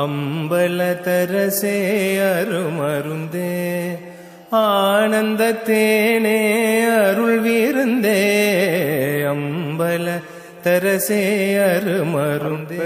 அம்பலத்தரசே அருமருந்தே ஆனந்த தேனே அருள் விருந்தே அம்பலத்தரசே அருமருந்தே.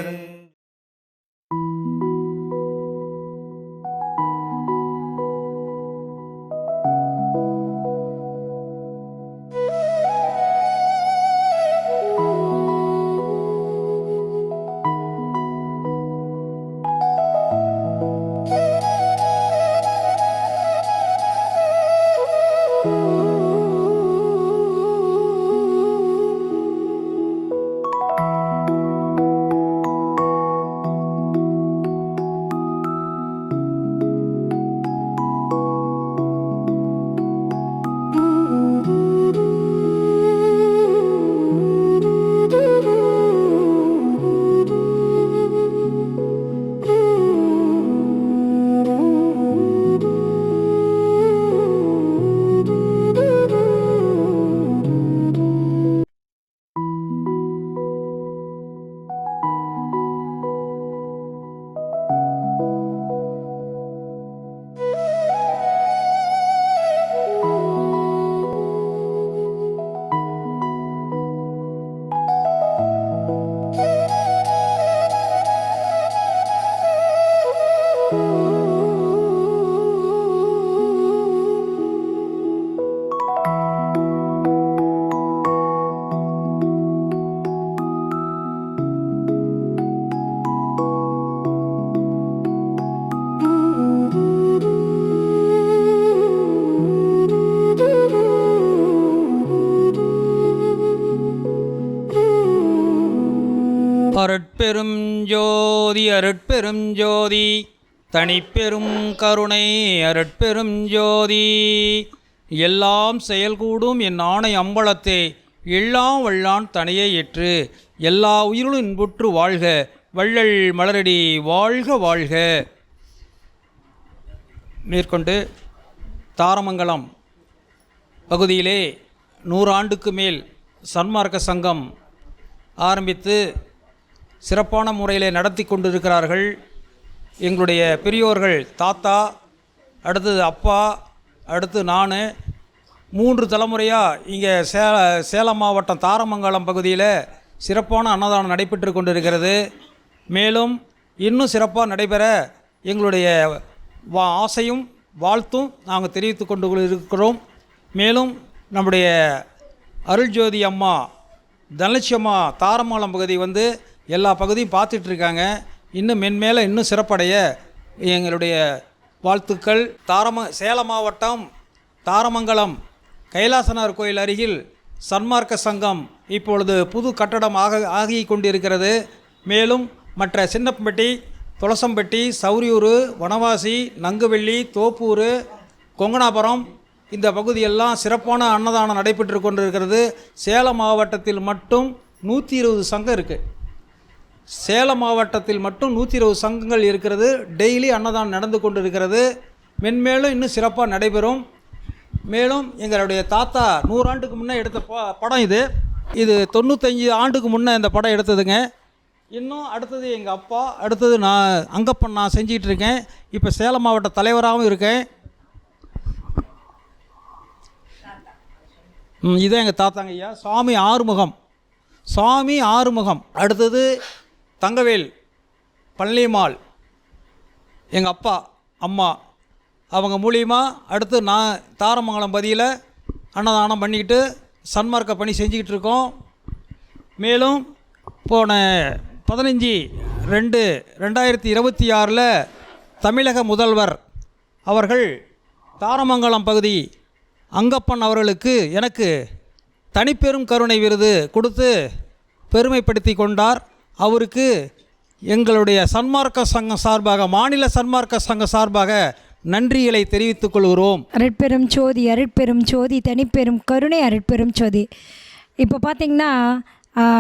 அருட்பெரும் ஜோதி அருட்பெரும் ஜோதி தனிப்பெரும் கருணை அருட்பெரும் ஜோதி. எல்லாம் செயல்கூடும் என் ஆணை அம்பலத்தே எல்லாம் வல்லான் தனையை ஏற்று எல்லா உயிர்களும் இன்புற்று வாழ்க வள்ளல் மலரடி வாழ்க வாழ்க. மேற்கொண்டு தாரமங்கலம் பகுதியிலே 100 ஆண்டுக்கு மேல் சன்மார்க்க சங்கம் ஆரம்பித்து சிறப்பான முறையில் நடத்தி கொண்டிருக்கிறார்கள். எங்களுடைய பெரியோர்கள் தாத்தா, அடுத்தது அப்பா, அடுத்து நான் 3 தலைமுறையாக இங்கே சேலம் மாவட்டம் தாரமங்கலம் பகுதியில் சிறப்பான அன்னதானம் நடைபெற்று கொண்டிருக்கிறது. மேலும் இன்னும் சிறப்பாக நடைபெற எங்களுடைய ஆசையும் வாழ்த்தும் நாங்கள் தெரிவித்து கொண்டு இருக்கிறோம். மேலும் நம்முடைய அருள்ஜோதி அம்மா தனலட்சுமி அம்மா தாரமங்கலம் பகுதி வந்து எல்லா பகுதியும் பார்த்துட்ருக்காங்க. இன்னும் மென்மேலே இன்னும் சிறப்படைய எங்களுடைய வாழ்த்துக்கள். சேலம் மாவட்டம் தாரமங்கலம் கைலாசனார் கோயில் அருகில் சன்மார்க்க சங்கம் இப்பொழுது புது கட்டடம் ஆகி கொண்டிருக்கிறது. மேலும் மற்ற சின்னப்பட்டி, துளசம்பட்டி, சௌரியூர், வனவாசி, நங்குவெள்ளி, தோப்பூர், கொங்கனாபுரம் இந்த பகுதியெல்லாம் சிறப்பான அன்னதானம் நடைபெற்று கொண்டிருக்கிறது. சேலம் மாவட்டத்தில் மட்டும் 120 சங்கம் இருக்குது. சேலம் மாவட்டத்தில் மட்டும் 120 சங்கங்கள் இருக்கிறது. டெய்லி அன்னதானம் நடந்து கொண்டிருக்கிறது. மென்மேலும் இன்னும் சிறப்பாக நடைபெறும். மேலும் எங்களுடைய தாத்தா 100 ஆண்டுக்கு முன்னே எடுத்த படம் இது 95 ஆண்டுக்கு முன்னே இந்த படம் எடுத்ததுங்க. இன்னும் அடுத்தது எங்கள் அப்பா, அடுத்தது நான் அங்கப்பன் நான் செஞ்சிகிட்டு இருக்கேன். இப்போ சேலம் மாவட்ட தலைவராகவும் இருக்கேன். இதுதான் எங்கள் தாத்தாங்க ஐயா சாமி ஆறுமுகம். அடுத்தது தங்கவேல் பழனிமாள் எங்கள் அப்பா அம்மா அவங்க மூலியமாக அடுத்து நான் தாரமங்கலம் பதியில் அன்னதானம் பண்ணிக்கிட்டு சன்மார்க்க பணி செஞ்சுக்கிட்டு இருக்கோம். மேலும் போன 15/2/2026 தமிழக முதல்வர் அவர்கள் தாரமங்கலம் பகுதி அங்கப்பன் அவர்களுக்கு எனக்கு தனிப்பெரும் கருணை விருது கொடுத்து பெருமைப்படுத்தி கொண்டார். அவருக்கு எங்களுடைய சன்மார்க்க சங்கம் சார்பாக, மாநில சன்மார்க்க சங்கம் சார்பாக நன்றிகளை தெரிவித்துக் கொள்கிறோம். அருட்பெரும் ஜோதி அருட்பெரும் ஜோதி தனிப்பெரும் கருணை அருட்பெரும் ஜோதி. இப்போ பார்த்திங்கன்னா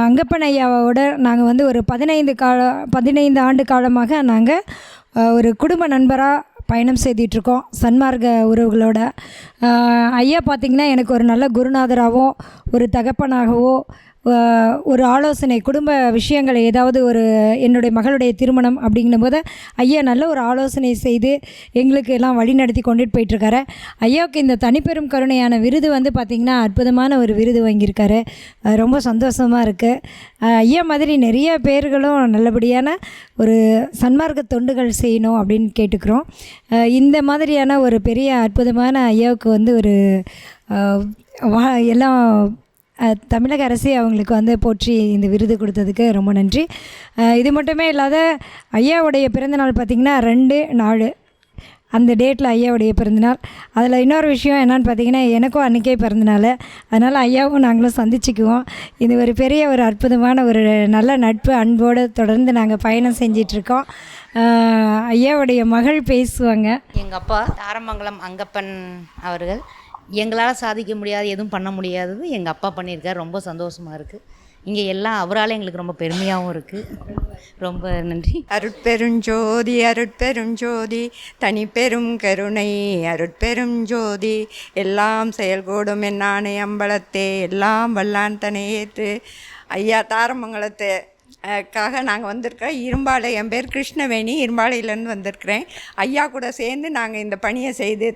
அங்கப்பன் ஐயாவோட நாங்கள் வந்து ஒரு 15 ஆண்டு காலமாக நாங்கள் ஒரு குடும்ப நண்பராக பயணம் செய்துட்ருக்கோம் சன்மார்க்க உறவுகளோட. ஐயா பார்த்திங்கன்னா எனக்கு ஒரு நல்ல குருநாதராகவோ ஒரு தகப்பனாகவோ ஒரு ஆலோசனை குடும்ப விஷயங்கள் ஏதாவது ஒரு என்னுடைய மகளுடைய திருமணம் அப்படிங்கும்போது ஐயா நல்ல ஒரு ஆலோசனை செய்து எங்களுக்கு எல்லாம் வழி நடத்தி கொண்டுட்டு போயிட்டுருக்காரு. ஐயாவுக்கு இந்த தனிப்பெரும் கருணையான விருது வந்து பார்த்திங்கன்னா அற்புதமான ஒரு விருது வாங்கியிருக்காரு. ரொம்ப சந்தோஷமாக இருக்குது. ஐயா மாதிரி நிறைய பேர்களும் நல்லபடியான ஒரு சன்மார்க்க தொண்டுகள் செய்யணும் அப்படின்னு கேட்டுக்கிறோம். இந்த மாதிரியான ஒரு பெரிய அற்புதமான ஐயாவுக்கு வந்து ஒரு எல்லாம் தமிழக அரசே அவங்களுக்கு வந்து போற்றி இந்த விருது கொடுத்ததுக்கு ரொம்ப நன்றி. இது மட்டுமே இல்லாத ஐயாவுடைய பிறந்தநாள் பார்த்திங்கன்னா 2/4 அந்த டேட்டில் ஐயாவுடைய பிறந்தநாள். அதில் இன்னொரு விஷயம் என்னென்னு பார்த்திங்கன்னா எனக்கும் அன்றைக்கே பிறந்தநாள். அதனால் ஐயாவும் நாங்களும் சந்திச்சுக்குவோம். இது ஒரு பெரிய ஒரு அற்புதமான ஒரு நல்ல நட்பு அன்போடு தொடர்ந்து நாங்கள் பயணம் செஞ்சிட்ருக்கோம். ஐயாவுடைய மகள் பேசுவாங்க. எங்கள் அப்பா தாரமங்கலம் அங்கப்பன் அவர்கள் எங்களால் சாதிக்க முடியாது, எதுவும் பண்ண முடியாதது எங்கள் அப்பா பண்ணியிருக்கார். ரொம்ப சந்தோஷமாக இருக்குது. இங்கே எல்லாம் அவரால் எங்களுக்கு ரொம்ப பெருமையாகவும் இருக்குது. ரொம்ப நன்றி. அருட்பெருஞ்சோதி அருட்பெருஞ்சோதி தனிப்பெரும் கருணை அருட்பெரும் ஜோதி எல்லாம் செயல்கூடும் என்னானே அம்பலத்தே எல்லாம் வல்லான் தனை ஏற்று. ஐயா தாரமங்கலத்தை க்காக நாங்கள் வந்திருக்கோம். இரும்பாலை, என் பேர் கிருஷ்ணவேணி, இரும்பாலையிலேருந்து வந்திருக்கிறேன். ஐயா கூட சேர்ந்து நாங்கள் இந்த பணியை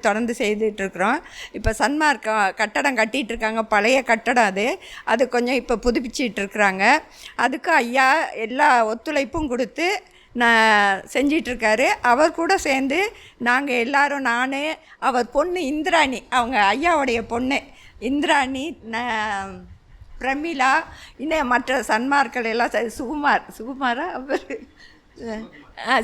தொடர்ந்து செய்துட்ருக்குறோம். இப்போ சன்மார்க்க கட்டடம் கட்டிகிட்ருக்காங்க, பழைய கட்டடம் அது கொஞ்சம் இப்போ புதுப்பிச்சிட்ருக்குறாங்க. அதுக்கு ஐயா எல்லா ஒத்துழைப்பும் கொடுத்து செஞ்சிட்ருக்காரு. அவர் கூட சேர்ந்து நாங்கள் எல்லோரும், நான், அவர் பொண்ணு இந்திராணி, அவங்க ஐயாவுடைய பொண்ணு இந்திராணி, பிரமிளா, இன்னும் மற்ற சன்மார்கள் எல்லாம் சுகுமாரா அவர்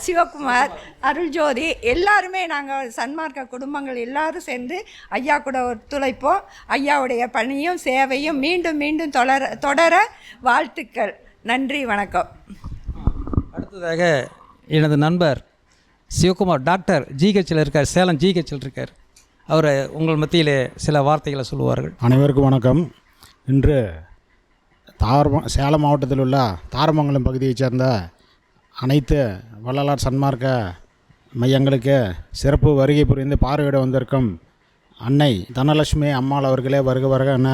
சிவகுமார், அருள்ஜோதி, எல்லாருமே நாங்கள் சன்மார்க்க குடும்பங்கள் எல்லாரும் சேர்ந்து ஐயா கூட ஒத்துழைப்போம். ஐயாவுடைய பணியும் சேவையும் மீண்டும் மீண்டும் தொடர வாழ்த்துக்கள். நன்றி, வணக்கம். அடுத்ததாக எனது நண்பர் சிவகுமார் டாக்டர் ஜிஹெச்சில் இருக்கார், சேலம் ஜிஹெச்சில் இருக்கார். அவர் உங்கள் மத்தியிலே சில வார்த்தைகளை சொல்லுவார்கள். அனைவருக்கும் வணக்கம். இன்று சேலம் மாவட்டத்தில் உள்ள தாரமங்கலம் பகுதியைச் சேர்ந்த அனைத்து வள்ளலார் சன்மார்க்க மையங்களுக்கு சிறப்பு வருகை புரிந்து பார்வையிட வந்திருக்கும் அன்னை தனலட்சுமி அம்மாள் அவர்களே வருக என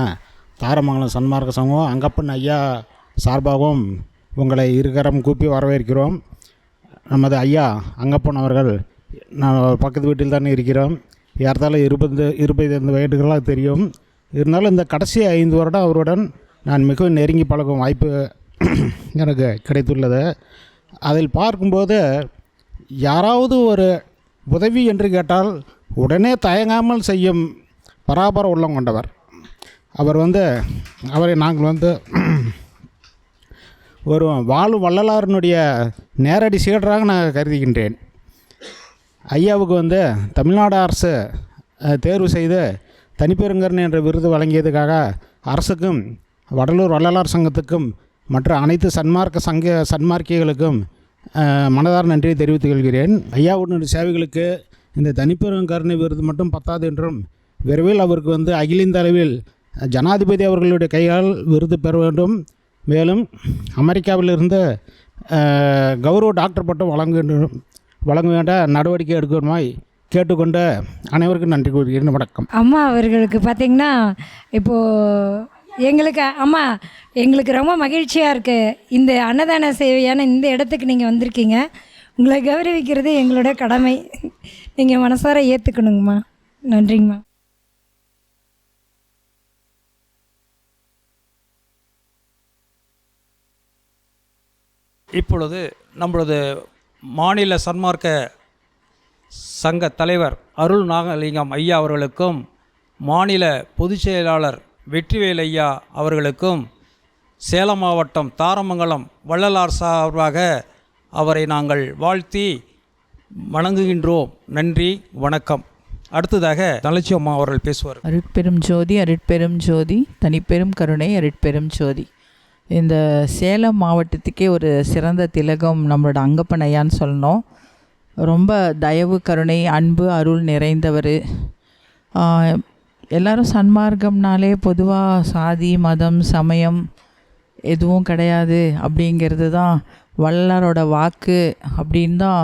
தாரமங்கலம் சன்மார்க்க சமூகம் அங்கப்பன் ஐயா சார்பாகவும் உங்களை இருகரம் கூப்பி வரவேற்கிறோம். நமது ஐயா அங்கப்பன் அவர்கள் நான் பக்கத்து வீட்டில் தானே இருக்கிறோம். ஏறத்தாழ 25 வயதுகளாக தெரியும். இருந்தாலும் இந்த கடைசி 5 வருடம் அவருடன் நான் மிகவும் நெருங்கி பழகும் வாய்ப்பு எனக்கு கிடைத்துள்ளது. அதில் பார்க்கும்போது யாராவது ஒரு உதவி என்று கேட்டால் உடனே தயங்காமல் செய்யும் பராபர உள்ளம் கொண்டவர். அவரை நாங்கள் ஒரு வாழும் வள்ளலாரினுடைய நேரடி சீடராக நான் கருதுகின்றேன். ஐயாவுக்கு தமிழ்நாடு அரசு தேர்வு செய்து தனிப்பெருங்கருணை என்ற விருது வழங்கியதுக்காக அரசுக்கும் வடலூர் வள்ளலார் சங்கத்துக்கும் மற்ற அனைத்து சன்மார்க்கிகளுக்கும் மனதார் நன்றியை தெரிவித்துக் கொள்கிறேன். ஐயாவுடைய சேவைகளுக்கு இந்த தனிப்பெருங்கருணை விருது மட்டும் பத்தாது என்றும் விரைவில் அவருக்கு அகில இந்திய அளவில் ஜனாதிபதி அவர்களுடைய கையால் விருது பெற வேண்டும். மேலும் அமெரிக்காவிலிருந்து கௌரவ டாக்டர் பட்டம் வழங்க வேண்ட நடவடிக்கை எடுக்கணுமாய் கேட்டுக்கொண்டு அனைவருக்கும் நன்றி கூறுகிறேன். வணக்கம். அம்மா அவர்களுக்கு பார்த்திங்கன்னா இப்போது எங்களுக்கு ரொம்ப மகிழ்ச்சியாக இருக்குது. இந்த அன்னதான சேவையான இந்த இடத்துக்கு நீங்கள் வந்திருக்கீங்க. உங்களை கௌரவிக்கிறது எங்களோட கடமை. நீங்கள் மனசார ஏற்றுக்கணுங்கம்மா. நன்றிங்கம்மா. இப்பொழுது நம்மளது மாநில சன்மார்க்க சங்க தலைவர் அருள் நாகலிங்கம் ஐயா அவர்களுக்கும் மாநில பொதுச் செயலாளர் வெற்றிவேல் ஐயா அவர்களுக்கும் சேலம் மாவட்டம் தாரமங்கலம் வள்ளலார் சார்பாக அவரை நாங்கள் வாழ்த்தி வணங்குகின்றோம். நன்றி, வணக்கம். அடுத்ததாக தனலட்சுமி அம்மா அவர்கள் பேசுவார். அருட்பெரும் ஜோதி அருட்பெரும் ஜோதி தனிப்பெரும் கருணை அருட்பெரும் ஜோதி. இந்த சேலம் மாவட்டத்துக்கே ஒரு சிறந்த திலகம் நம்மளோட அங்கப்பன் ஐயான்னு சொல்லணும். ரொம்ப தயவு, கருணை, அன்பு, அருள் நிறைந்தவர். எல்லோரும் சன்மார்க்கம்னாலே பொதுவாக சாதி, மதம், சமயம் எதுவும் கிடையாது அப்படிங்கிறது தான் வள்ளலாரோட வாக்கு அப்படின்னு தான்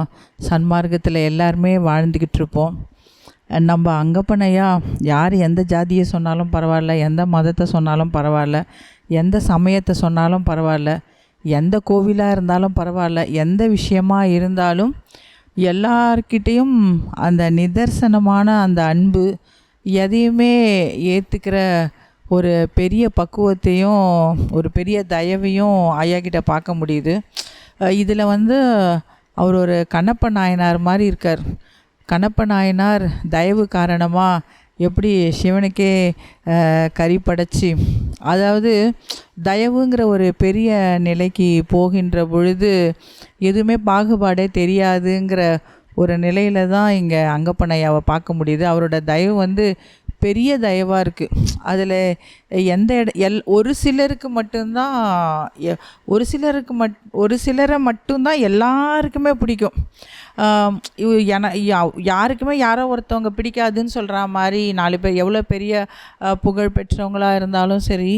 சன்மார்க்கத்தில் எல்லாருமே வாழ்ந்துக்கிட்டு இருப்போம். நம்ம அங்கப்பன் ஐயா யார் எந்த ஜாதியை சொன்னாலும் பரவாயில்ல, எந்த மதத்தை சொன்னாலும் பரவாயில்ல, எந்த சமயத்தை சொன்னாலும் பரவாயில்ல, எந்த கோவிலாக இருந்தாலும் பரவாயில்ல, எந்த விஷயமா இருந்தாலும் எல்லார்கிட்டேயும் அந்த நிதர்சனமான அந்த அன்பு, எதையுமே ஏற்றுக்கிற ஒரு பெரிய பக்குவத்தையும் ஒரு பெரிய தயவையும் ஐயா கிட்ட பார்க்க முடியுது. இதில் அவர் ஒரு கண்ணப்ப நாயனார் மாதிரி இருக்கார். கண்ணப்ப நாயனார் தயவு காரணமாக எப்படி சிவனுக்கே கறி படைச்சி, அதாவது தயவுங்கிற ஒரு பெரிய நிலைக்கு போகின்ற பொழுது எதுவுமே பாகுபாடே தெரியாதுங்கிற ஒரு நிலையில் தான் இங்கே அங்கப்பன் ஐயாவை பார்க்க முடியுது. அவரோட தயவு பெரிய தயவாக இருக்குது. அதில் எந்த ஒரு சிலருக்கு மட்டும்தான் ஒரு சிலரை மட்டும்தான் எல்லாருக்குமே பிடிக்கும். யாருக்குமே யாரோ ஒருத்தவங்க பிடிக்காதுன்னு சொல்கிற மாதிரி 4 பேர் எவ்வளோ பெரிய புகழ் பெற்றவங்களாக இருந்தாலும் சரி,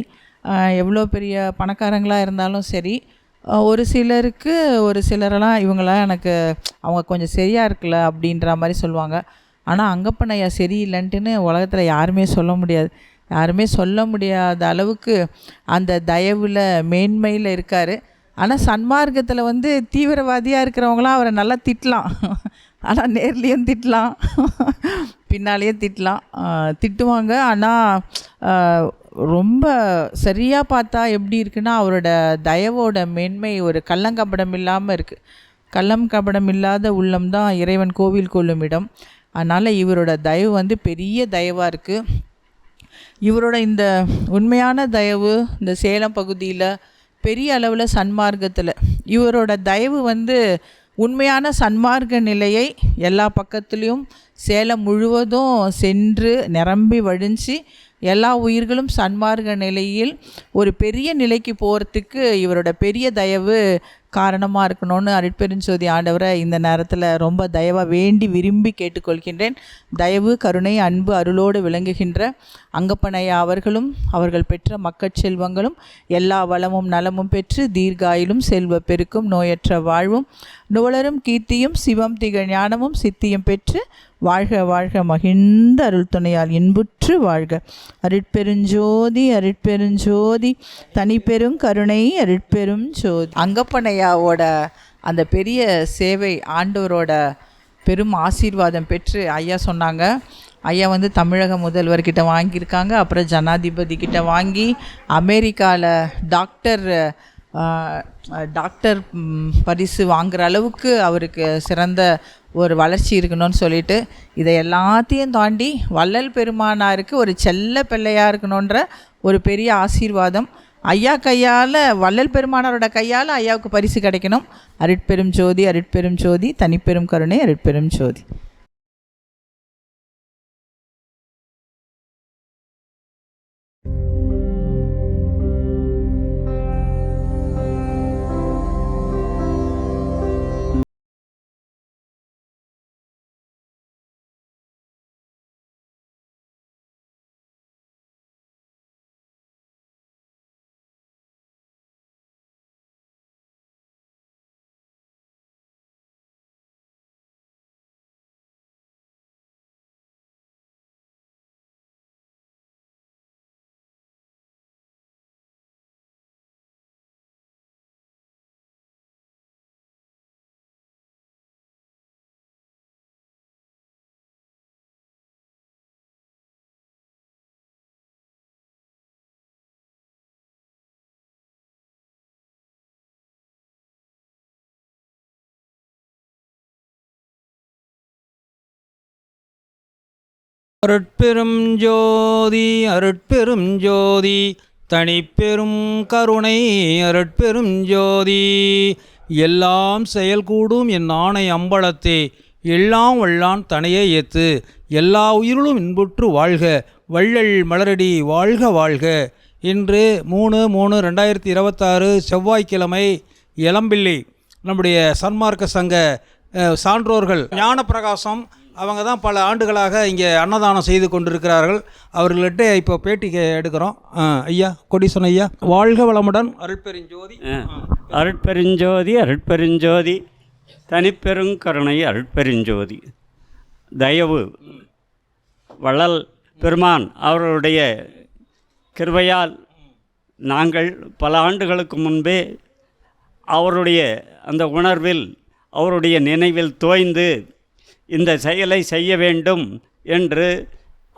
எவ்வளோ பெரிய பணக்காரங்களாக இருந்தாலும் சரி, ஒரு சிலருக்கு ஒரு சிலரெல்லாம் இவங்களாம் எனக்கு அவங்க கொஞ்சம் சரியாக இருக்குல்ல அப்படின்ற மாதிரி சொல்லுவாங்க. ஆனால் அங்கப்பன் ஐயா சரியில்லைன்ட்டுன்னு உலகத்தில் யாருமே சொல்ல முடியாது. யாருமே சொல்ல முடியாத அளவுக்கு அந்த தயவில் மேன்மையில் இருக்கார். ஆனால் சன்மார்க்கத்தில் தீவிரவாதியாக இருக்கிறவங்களாம் அவரை நல்லா திட்டலாம். ஆனால் நேர்லேயும் திட்டலாம், பின்னாலேயும் திட்டுவாங்க. ஆனால் ரொம்ப சரியாக பார்த்தா எப்படி இருக்குன்னா, அவரோட தயவோட மேன்மை ஒரு கள்ளங்கபடம் இல்லாமல் இருக்குது. கள்ளம் கபடம் இல்லாத உள்ளம்தான் இறைவன் கோவில் கொள்ளும் இடம். அதனால் இவரோட தயவு பெரிய தயவாக இருக்குது. இவரோட இந்த உண்மையான தயவு இந்த சேலம் பகுதியில் பெரிய அளவில் சன்மார்க்கத்தில் இவரோட தயவு உண்மையான சன்மார்க்க நிலையை எல்லா பக்கத்துலேயும் சேலம் முழுவதும் சென்று நிரம்பி வழிஞ்சு எல்லா உயிர்களும் சன்மார்க்க நிலையில் ஒரு பெரிய நிலைக்கு போகிறதுக்கு இவரோட பெரிய தயவு காரணமாக இருக்கணும்னு அருட்பெருஞ்சோதி ஆண்டவரை இந்த நேரத்தில் ரொம்ப தயவாக வேண்டி விரும்பி கேட்டுக்கொள்கின்றேன். தயவு, கருணை, அன்பு, அருளோடு விளங்குகின்ற அங்கப்பன் ஐயா அவர்களும் அவர்கள் பெற்ற மக்கட்செல்வங்களும் எல்லா வளமும் நலமும் பெற்று தீர்காயிலும் செல்வ பெருக்கும் நோயற்ற வாழ்வும் நுவலரும் கீர்த்தியும் சிவம் திகழ் ஞானமும் சித்தியும் பெற்று வாழ்க வாழ்க மகிழ்ந்த அருள் துணையால் இன்புற்று வாழ்க. அருட்பெருஞ்சோதி அருட்பெருஞ்சோதி தனிப்பெரும் கருணை அருட்பெரும் ஜோதி. அங்கப்பன் ஐயாவோட அந்த பெரிய சேவை, ஆண்டவரோட பெரும் ஆசீர்வாதம் பெற்று ஐயா சொன்னாங்க. ஐயா தமிழக முதல்வர்கிட்ட வாங்கியிருக்காங்க, அப்புறம் ஜனாதிபதி கிட்ட வாங்கி அமெரிக்காவில் டாக்டர் பரிசு வாங்குகிற அளவுக்கு அவருக்கு சிறந்த ஒரு வளர்ச்சி இருக்கணும்னு சொல்லிட்டு இதை எல்லாத்தையும் தாண்டி வள்ளல் பெருமானாருக்கு ஒரு செல்ல பிள்ளையாக இருக்கணுன்ற ஒரு பெரிய ஆசீர்வாதம் ஐயா கையால், வள்ளல் பெருமானாரோட கையால் ஐயாவுக்கு பரிசு கிடைக்கணும். அருட்பெரும் ஜோதி அருட்பெரும் ஜோதி தனிப்பெரும் கருணை அருட்பெரும் ஜோதி. அருட்பெரும் ஜோதி அருட்பெரும் ஜோதி தனிப்பெரும் கருணை அருட்பெரும் ஜோதி. எல்லாம் செயல்கூடும் என் ஆணை அம்பலத்தே, எல்லாம் வல்லான் தனையே ஏத்து, எல்லா உயிர்களும் இன்புற்று வாழ்க, வள்ளல் மலரடி வாழ்க வாழ்க. இன்று 3/3/2026 செவ்வாய்க்கிழமை இளம்பிள்ளை நம்முடைய சன்மார்க்க சங்க சான்றோர்கள் ஞானப்பிரகாசம் அவங்க தான் பல ஆண்டுகளாக இங்கே அன்னதானம் செய்து கொண்டிருக்கிறார்கள். அவர்கள்ட்ட இப்போ பேட்டி எடுக்கிறோம். ஐயா கொடிசன் ஐயா, வாழ்க வளமுடன். அருட்பெருஞ்சோதி அருட்பெருஞ்சோதி அருட்பெருஞ்சோதி தனிப்பெருங்கருணை அருட்பெருஞ்சோதி. தயவு வள்ளல் பெருமான் அவர்களுடைய கிருபையால் நாங்கள் பல ஆண்டுகளுக்கு முன்பே அவருடைய அந்த உணர்வில், அவருடைய நினைவில் தோய்ந்து இந்த செயலை செய்ய வேண்டும் என்று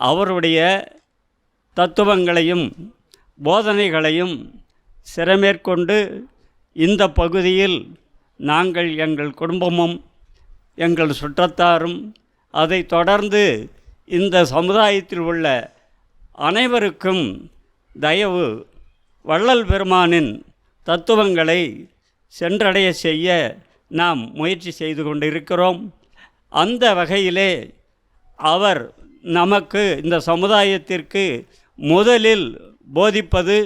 அவருடைய தத்துவங்களையும் போதனைகளையும் சிரமேற்கொண்டு இந்த பகுதியில் நாங்கள், எங்கள் குடும்பமும் எங்கள் சுற்றத்தாரும், அதை தொடர்ந்து இந்த சமுதாயத்தில் உள்ள அனைவருக்கும் தயவு வள்ளல் பெருமானின் தத்துவங்களை சென்றடைய செய்ய நாம் முயற்சி செய்து கொண்டிருக்கிறோம். அந்த வகையிலே அவர் நமக்கு, இந்த சமுதாயத்திற்கு முதலில் போதிப்பது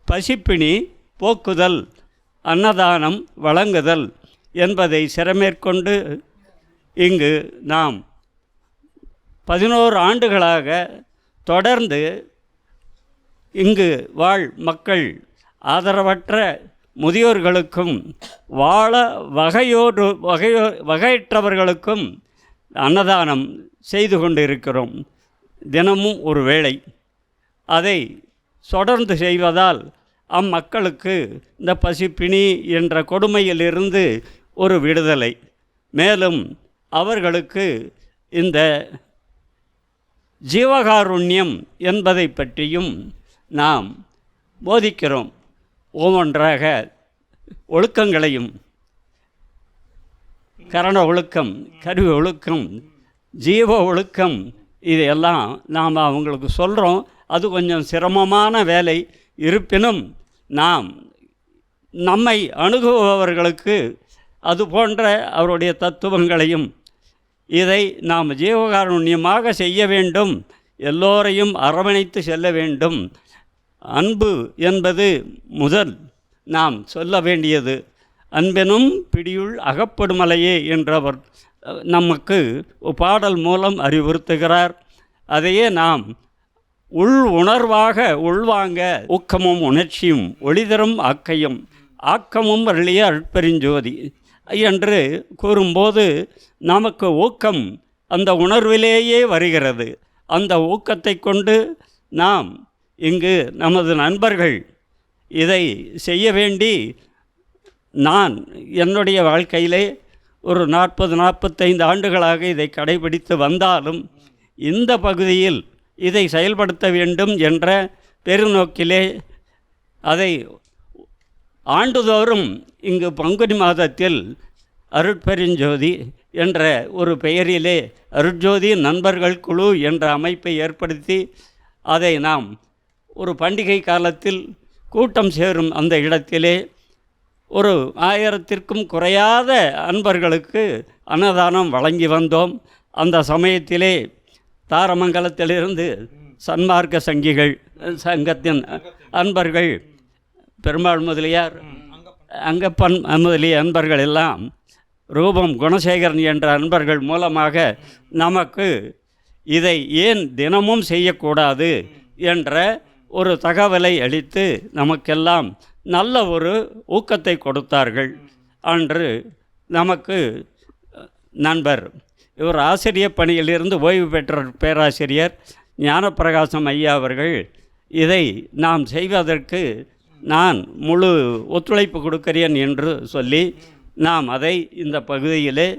பசிப்பிணி போக்குதல், அன்னதானம் வழங்குதல் என்பதை சிரமேற்கொண்டு இங்கு நாம் 11 ஆண்டுகளாக தொடர்ந்து இங்கு வாழ் மக்கள், ஆதரவற்ற முதியோர்களுக்கும் வாழ வகையற்றவர்களுக்கும் அன்னதானம் செய்து கொண்டிருக்கிறோம். தினமும் ஒரு வேளை அதை தொடர்ந்து செய்வதால் அம்மக்களுக்கு இந்த பசிப்பிணி என்ற கொடுமையிலிருந்து ஒரு விடுதலை, மேலும் அவர்களுக்கு இந்த ஜீவகாருண்யம் என்பதை பற்றியும் நாம் போதிக்கிறோம். ஒவ்வொன்றாக ஒழுக்கங்களையும், கரண ஒழுக்கம், கருவி ஒழுக்கம், ஜீவ ஒழுக்கம், இதையெல்லாம் நாம் அவங்களுக்கு சொல்கிறோம். அது கொஞ்சம் சிரமமான வேலை. இருப்பினும் நாம் நம்மை அணுகுபவர்களுக்கு அது போன்ற அவருடைய தத்துவங்களையும், இதை நாம் ஜீவகாருண்யமாக செய்ய வேண்டும், எல்லோரையும் அரவணைத்து செல்ல வேண்டும். அன்பு என்பது முதல் நாம் சொல்ல வேண்டியது. அன்பெனும் பிடியுள் அகப்படுமலையே என்றவர் நமக்கு பாடல் மூலம் அறிவுறுத்துகிறார். அதையே நாம் உணர்வாக உள்வாங்க, ஊக்கமும் உணர்ச்சியும் ஒளிதரும் ஆக்கையும் ஆக்கமும் அருளிய அருட்பெருஞ்சோதி என்று கூறும்போது நமக்கு ஊக்கம் அந்த உணர்விலேயே வருகிறது. அந்த ஊக்கத்தை கொண்டு நாம் இங்கு நமது நண்பர்கள் இதை செய்ய வேண்டி, நான் என்னுடைய வாழ்க்கையிலே ஒரு 40-45 ஆண்டுகளாக இதை கடைபிடித்து வந்தாலும் இந்த பகுதியில் இதை செயல்படுத்த வேண்டும் என்ற பெருநோக்கிலே அதை ஆண்டுதோறும் இங்கு பங்குனி மாதத்தில் அருட்பெருஞ்சோதி என்ற ஒரு பெயரிலே அருட்ஜோதி நண்பர்கள் குழு என்ற அமைப்பை ஏற்படுத்தி அதை நாம் ஒரு பண்டிகை காலத்தில் கூட்டம் சேரும் அந்த இடத்திலே ஒரு 1000த்திற்கும் குறையாத அன்பர்களுக்கு அன்னதானம் வழங்கி வந்தோம். அந்த சமயத்திலே தாரமங்கலத்திலிருந்து சன்மார்க்க சங்கத்தின் அன்பர்கள், பெருமாள் முதலியார், அங்கப்பன் முதலிய அன்பர்கள் எல்லாம் ரூபம் குணசேகரன் என்ற அன்பர்கள் மூலமாக நமக்கு இதை ஏன் தினமும் செய்யக்கூடாது என்ற ஒரு தகவலை அளித்து நமக்கெல்லாம் நல்ல ஒரு ஊக்கத்தை கொடுத்தார்கள். அன்று நமக்கு நண்பர், இவர் ஆசிரியர் பணியிலிருந்து ஓய்வு பெற்ற பேராசிரியர் ஞானப்பிரகாசம் ஐயா அவர்கள், இதை நாம் செய்வதற்கு நான் முழு ஒத்துழைப்பு கொடுக்கிறேன் என்று சொல்லி நாம் அதை இந்த பகுதியிலே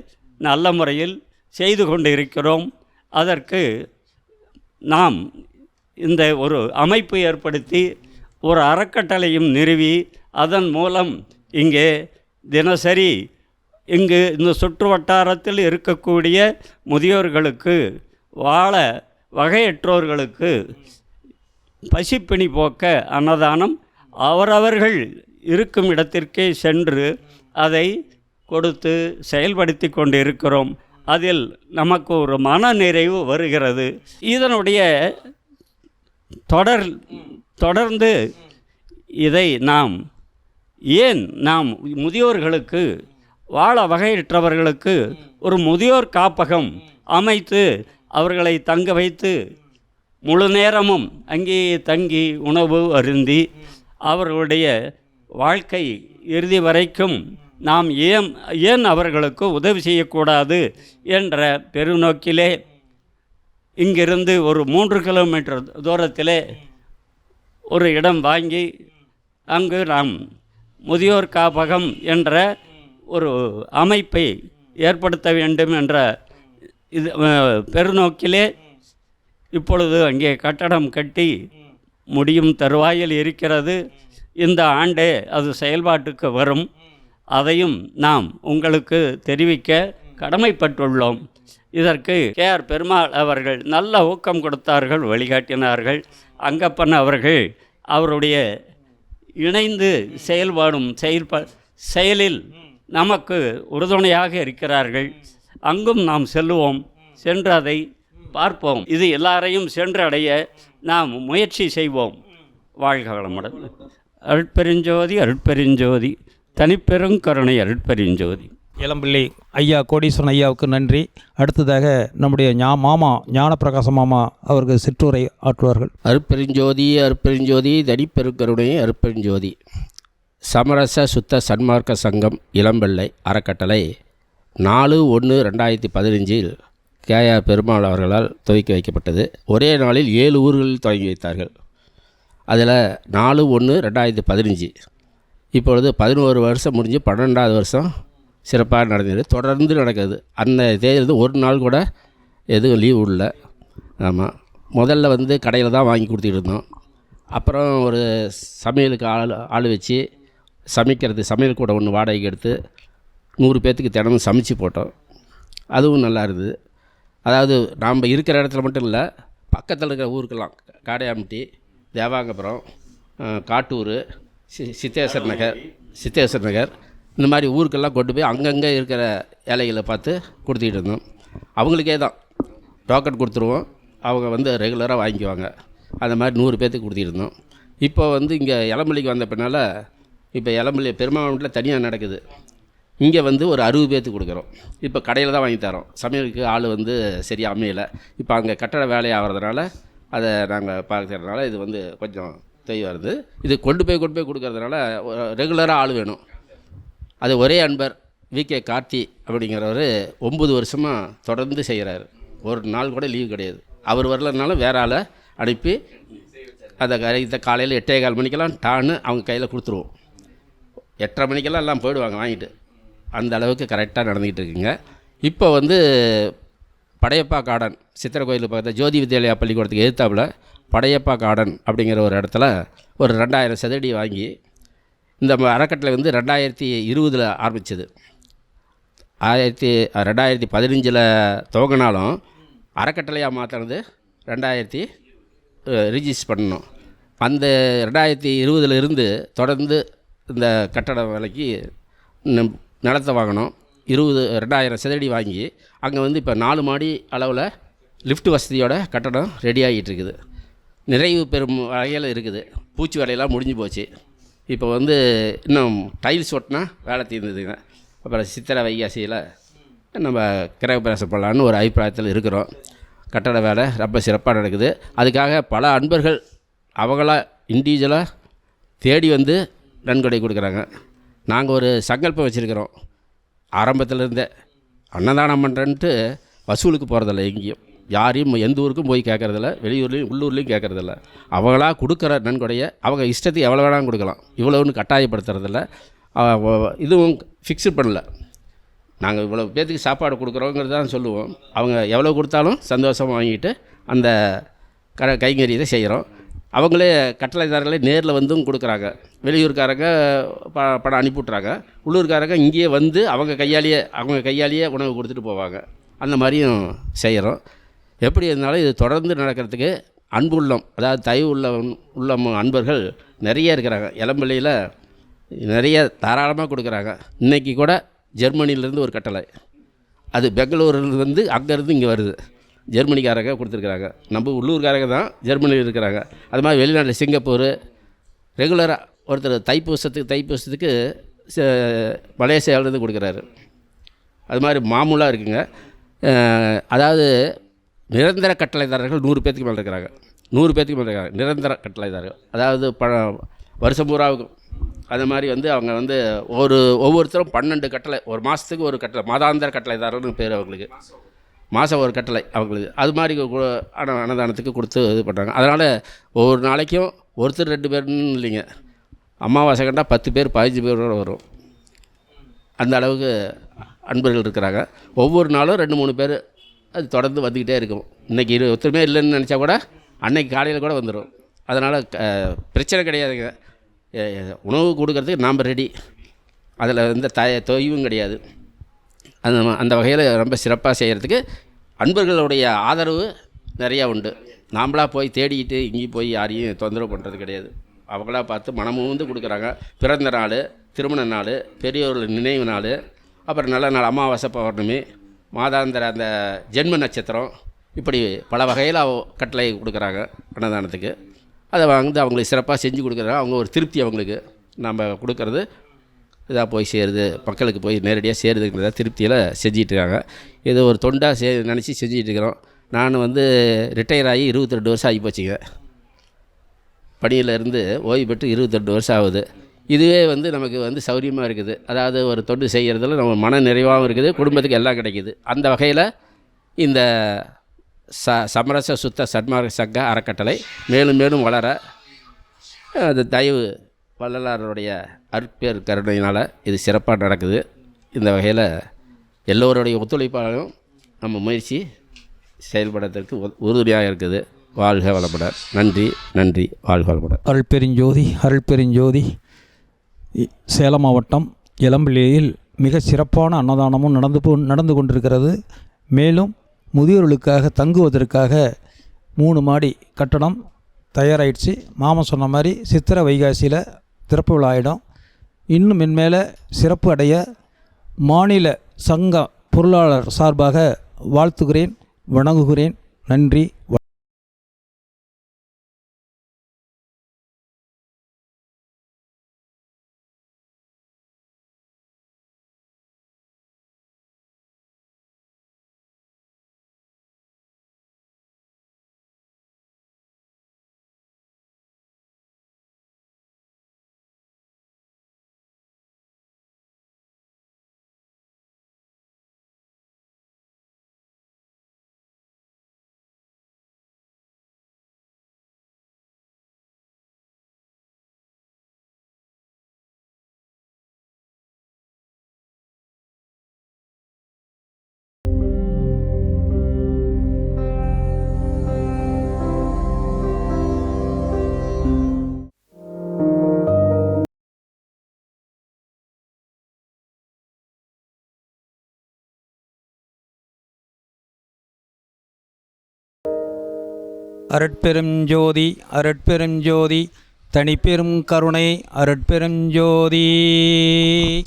நல்ல முறையில் செய்து கொண்டு இருக்கிறோம். அதற்கு நாம் இந்த ஒரு அமைப்பு ஏற்படுத்தி ஒரு அறக்கட்டளையும் நிறுவி அதன் மூலம் இங்கே தினசரி இங்கு இந்த சுற்று வட்டாரத்தில் இருக்கக்கூடிய முதியோர்களுக்கு, வாழ வகையற்றோர்களுக்கு பசிப்பிணி போக்க அன்னதானம் அவரவர்கள் இருக்கும் இடத்திற்கே சென்று அதை கொடுத்து செயல்படுத்தி கொண்டு இருக்கிறோம். அதில் நமக்கு ஒரு மன நிறைவு வருகிறது. இதனுடைய தொடர்ந்து இதை நாம் முதியோர்களுக்கு, வாழ வகையற்றவர்களுக்கு ஒரு முதியோர் காப்பகம் அமைத்து அவர்களை தங்க வைத்து முழு நேரமும் அங்கேயே தங்கி உணவு அருந்தி அவர்களுடைய வாழ்க்கை இறுதி வரைக்கும் நாம் ஏன் அவர்களுக்கு உதவி செய்யக்கூடாது என்ற பெருநோக்கிலே இங்கிருந்து ஒரு 3 கிலோமீட்டர் தூரத்திலே ஒரு இடம் வாங்கி அங்கு நாம் முதியோர் காப்பகம் என்ற ஒரு அமைப்பை ஏற்படுத்த வேண்டும் என்ற இது பெருநோக்கிலே இப்பொழுது அங்கே கட்டடம் கட்டி முடியும் தருவாயில் இருக்கிறது. இந்த ஆண்டே அது செயல்பாட்டுக்கு வரும். அதையும் நாம் உங்களுக்கு தெரிவிக்க கடமைப்பட்டுள்ளோம். இதற்கு KR பெருமாள் அவர்கள் நல்ல ஊக்கம் கொடுத்தார்கள், வழிகாட்டினார்கள். அங்கப்பன் அவர்கள் அவருடைய இணைந்து செயல்பாடும் செயலில் நமக்கு உறுதுணையாக இருக்கிறார்கள். அங்கும் நாம் செல்லுவோம், சென்று அதை பார்ப்போம். இது எல்லாரையும் சென்றடைய நாம் முயற்சி செய்வோம். வாழ்க வளமுடன். அருட்பெருஞ்சோதி அருட்பெருஞ்சோதி தனிப்பெருங்கருணை அருட்பெருஞ்சோதி. இளம்பிள்ளை ஐயா கோடீஸ்வரன் ஐயாவுக்கு நன்றி. அடுத்ததாக நம்முடைய மாமா ஞானப்பிரகாச மாமா அவர்கள் சிற்றுரை ஆற்றுவார்கள். அருட்பெருஞ்சோதி அருட்பெருஞ்சோதி தனிப்பெருங்கருணை அருட்பெருஞ்சோதி. சமரச சுத்த சன்மார்க்க சங்கம் இளம்பிள்ளை அறக்கட்டளை 4/1/2015 KR பெருமாள் அவர்களால் துவக்கி வைக்கப்பட்டது. ஒரே நாளில் 7 ஊர்களில் தொடங்கி வைத்தார்கள். அதில் 4/1/2015 இப்பொழுது 11 வருஷம் முடிஞ்சு 12வது வருஷம் சிறப்பாக நடந்தது. தொடர்ந்து நடக்குது. அந்த தேதியிலிருந்து ஒரு நாள் கூட எதுவும் லீவ் இல்லை. ஆமாம், முதல்ல கடையில் தான் வாங்கி கொடுத்துட்டு இருந்தோம். அப்புறம் ஒரு சமையலுக்கு ஆள் வச்சு சமையல் கூட ஒன்று வாடகைக்கு எடுத்து 100 பேர்த்துக்கு தினமும் சமைச்சு போட்டோம். அதுவும் நல்லா இருந்தது. அதாவது நாம் இருக்கிற இடத்துல மட்டும் இல்லை, பக்கத்தில் இருக்கிற ஊருக்கெல்லாம் காடையாம்பட்டி, தேவாங்கபுரம், காட்டூர், சித்தேஸ்வர் நகர் இந்த மாதிரி ஊருக்கெல்லாம் கொண்டு போய் அங்கங்கே இருக்கிற ஏழைகளை பார்த்து கொடுத்துக்கிட்டு இருந்தோம். அவங்களுக்கே தான் டோக்கன் கொடுத்துருவோம். அவங்க ரெகுலராக வாங்கிக்குவாங்க. அந்த மாதிரி 100 பேர்த்துக்கு கொடுத்துட்டு இருந்தோம். இப்போ இங்கே இளம்பிள்ளைக்கு வந்த பின்னால் இப்போ இளம்பிள்ளை பெருமாள் வீட்டில் தனியாக நடக்குது. இங்கே ஒரு 60 பேர்த்துக்கு கொடுக்குறோம். இப்போ கடையில் தான் வாங்கி தரோம். சமையலுக்கு ஆள் சரியாக அமையலை. இப்போ அங்கே கட்டட வேலை ஆகிறதுனால அதை நாங்கள் பார்க்கறதுனால இது கொஞ்சம் தெளிவாக வருது. இது கொண்டு போய் கொடுக்கறதுனால ரெகுலராக ஆள் வேணும். அது ஒரே அன்பர் VK கார்த்தி அப்படிங்கிறவர் 9 வருஷமாக தொடர்ந்து செய்கிறாரு. ஒரு நாள் கூட லீவு கிடையாது. அவர் வரலனாலும் வேற ஆளை அனுப்பி அந்த காலையில் 8:15 மணிக்கெல்லாம் டான்னு அவங்க கையில் கொடுத்துருவோம். 8:30 மணிக்கெல்லாம் எல்லாம் போயிடுவாங்க வாங்கிட்டு. அந்த அளவுக்கு கரெக்டாக நடந்துக்கிட்டு இருக்குங்க. இப்போ படையப்பா கார்டன் சித்திரை கோயில் பக்கத்தில் ஜோதி வித்யாலயா பள்ளிக்கூடத்துக்கு எதிர்த்தாப்புல படையப்பா கார்டன் அப்படிங்கிற ஒரு இடத்துல ஒரு 2000 சதுரடி வாங்கி இந்த அறக்கட்டளை 2020 ஆரம்பித்தது. 2015 துவங்கினாலும் அறக்கட்டளையாக மாற்றினது 2000 ரிஜிஸ்டர் பண்ணணும். அந்த 2020 இருந்து தொடர்ந்து இந்த கட்டட வேலைக்கு நிலத்தை வாங்கினோம். 2000 சதுரடி வாங்கி அங்கே இப்போ 4 மாடி அளவில் லிஃப்ட் வசதியோட கட்டடம் ரெடி ஆகிட்டு இருக்குது. நிறைவு பெறும் வகையில் இருக்குது. பூச்சி வேலையெல்லாம் முடிஞ்சு போச்சு. இப்போ இன்னும் டைல்ஸ் ஒட்டினா வேலை தீர்ந்ததுங்க. அப்புறம் சித்திரை வைகாசியில் நம்ம கிரகப்பிரவேசம் பண்ணலான்னு ஒரு அபிப்பிராயத்தில் இருக்கிறோம். கட்டட வேலை ரொம்ப சிறப்பாக நடக்குது. அதுக்காக பல அன்பர்கள் அவங்களா இண்டிவிஜுவலாக தேடி நன்கொடை கொடுக்குறாங்க. நாங்கள் ஒரு சங்கல்பம் வச்சுருக்கிறோம். ஆரம்பத்திலேருந்தே அன்னதானம் பண்ணுறேன்ட்டு வசூலுக்கு போகிறதில்ல. எங்கேயும் யாரையும் எந்த ஊருக்கும் போய் கேட்குறதில்ல. வெளியூர்லேயும் உள்ளூர்லேயும் கேட்குறதில்ல. அவங்களா கொடுக்குற நன்கொடையை அவங்க இஷ்டத்துக்கு எவ்வளோ வேணாலும் கொடுக்கலாம். இவ்வளோன்னு கட்டாயப்படுத்துறதில்ல. இதுவும் ஃபிக்ஸு பண்ணல. நாங்கள் இவ்வளோ பேர்த்துக்கு சாப்பாடு கொடுக்குறோங்கிறது தான் சொல்லுவோம். அவங்க எவ்வளோ கொடுத்தாலும் சந்தோஷமாக வாங்கிட்டு அந்த கைங்கரியத்தை செய்கிறோம். அவங்களே கட்டளைதாரர்களே நேரில் கொடுக்குறாங்க. வெளியூர்காரங்க பணம் அனுப்பிவிட்றாங்க. உள்ளூர்காரங்க இங்கேயே அவங்க கையாலேயே உணவு கொடுத்துட்டு போவாங்க. அந்த மாதிரியும் செய்கிறோம். எப்படி இருந்தாலும் இது தொடர்ந்து நடக்கிறதுக்கு அன்பு உள்ளம், அதாவது தயவு உள்ள அன்பர்கள் நிறைய இருக்கிறாங்க. இளம்பிள்ளையில் நிறைய தாராளமாக கொடுக்குறாங்க. இன்றைக்கி கூட ஜெர்மனியிலேருந்து ஒரு கட்டளை, அது பெங்களூர்லேருந்து அங்கேருந்து இங்கே வருது. ஜெர்மனிக்காரங்க கொடுத்துருக்குறாங்க. நம்ம உள்ளூர்காரங்க தான் ஜெர்மனியில் இருக்கிறாங்க. அது மாதிரி வெளிநாட்டில் சிங்கப்பூர் ரெகுலராக ஒருத்தர் தைப்பூசத்துக்கு மலேசியாவிலேருந்து கொடுக்குறாரு. அது மாதிரி மாமூலாக இருக்குங்க. அதாவது நிரந்தர கட்டளைதாரர்கள் 100 பேர்த்துக்கு மேலே இருக்கிறாங்க. 100 பேர்த்துக்கு மேலே இருக்காங்க நிரந்தர கட்டளைதாரர்கள். அதாவது வருஷம் பூராவுக்கும் அது மாதிரி அவங்க ஒவ்வொருத்தரும் 12 கட்டளை, ஒரு மாதத்துக்கு ஒரு கட்டளை, மாதாந்திர கட்டளைதாரர்னு பேர் அவங்களுக்கு. மாதம் ஒரு கட்டளை அவங்களுக்கு. அது மாதிரி அன்னதானத்துக்கு கொடுத்து இது பண்ணுறாங்க. அதனால் ஒவ்வொரு நாளைக்கும் ஒருத்தர் 2 பேர்னு இல்லைங்க, அமாவாசை கண்டால் 10 பேர் 15 பேரோட வரும். அந்த அளவுக்கு அன்பர்கள் இருக்கிறாங்க. ஒவ்வொரு நாளும் 2-3 பேர் அது தொடர்ந்து வந்துக்கிட்டே இருக்கும். இன்றைக்கி ஒருத்தருமே இல்லைன்னு நினச்சா கூட அன்னைக்கு காலையில் கூட வந்துடும். அதனால் பிரச்சனை கிடையாதுங்க. உணவு கொடுக்கறதுக்கு நாம் ரெடி, அதில் எந்த தொய்வும் கிடையாது. அந்த வகையில் ரொம்ப சிறப்பாக செய்கிறதுக்கு அன்பர்களுடைய ஆதரவு நிறையா உண்டு. நாம்ளாக போய் தேடிக்கிட்டு இங்கேயும் போய் யாரையும் தொந்தரவு பண்ணுறது கிடையாது. அவங்களா பார்த்து மனமும் கொடுக்குறாங்க. பிறந்த நாள், திருமண நாள், பெரியோர்கள் நினைவு நாள், அப்புறம் நல்ல நாள், அமாவாசை, பௌர்ணமி, மாதாந்திர அந்த ஜென்ம நட்சத்திரம், இப்படி பல வகையில் கட்டளை கொடுக்குறாங்க அன்னதானத்துக்கு. அதை அவங்களுக்கு சிறப்பாக செஞ்சு கொடுக்குறாங்க. அவங்க ஒரு திருப்தி, அவங்களுக்கு நம்ம கொடுக்குறது இதாக போய் சேருது, மக்களுக்கு போய் நேரடியாக சேருதுங்கிறத திருப்தியில் செஞ்சிகிட்ருக்காங்க. ஏதோ ஒரு தொண்டாக நினச்சி செஞ்சிகிட்ருக்கிறோம். நான் ரிட்டையர் ஆகி 22 வருஷம் ஆகி போச்சுங்க. பணியிலேருந்து ஓய்வு பெற்று 22 வருஷம் ஆகுது. இதுவே நமக்கு சௌரியமாக இருக்குது. அதாவது ஒரு தொண்டு செய்கிறதுல நம்ம மன நிறைவாகவும் இருக்குது, குடும்பத்துக்கு எல்லாம் கிடைக்கிது. அந்த வகையில் இந்த சமரச சுத்த சன்மார்க்க சங்க அறக்கட்டளை மேலும் மேலும் வளர அது தயவு வள்ளலாருடைய அற்பேர் கருணையினால் இது சிறப்பாக நடக்குது. இந்த வகையில் எல்லோருடைய ஒத்துழைப்பாலும் நம்ம முயற்சி செயல்படுறதுக்கு உறுதுணையாக இருக்குது. வாழ்க வளமுடன். நன்றி நன்றி. வாழ்க வளமுடன். அருள்பெருஞ்சோதி சேலம் மாவட்டம் இளம்பிள்ளையில் மிக சிறப்பான அன்னதானமும் நடந்து கொண்டிருக்கிறது. மேலும் முதியோர்களுக்காக தங்குவதற்காக 3 மாடி கட்டடம் தயாராகிடுச்சு. மாமன் சொன்ன மாதிரி சித்திரை வைகாசியில் திறப்பு விழா ஆகிடும். இன்னும் மென்மேலே சிறப்பு அடைய மாநில சங்க பொருளாளர் சார்பாக வாழ்த்துகிறேன், வணங்குகிறேன். நன்றி. அருட்பெருஞ்சோதி அருட்பெருஞ்சோதி தனிப்பெரும் கருணை அருட்பெருஞ்சோதி.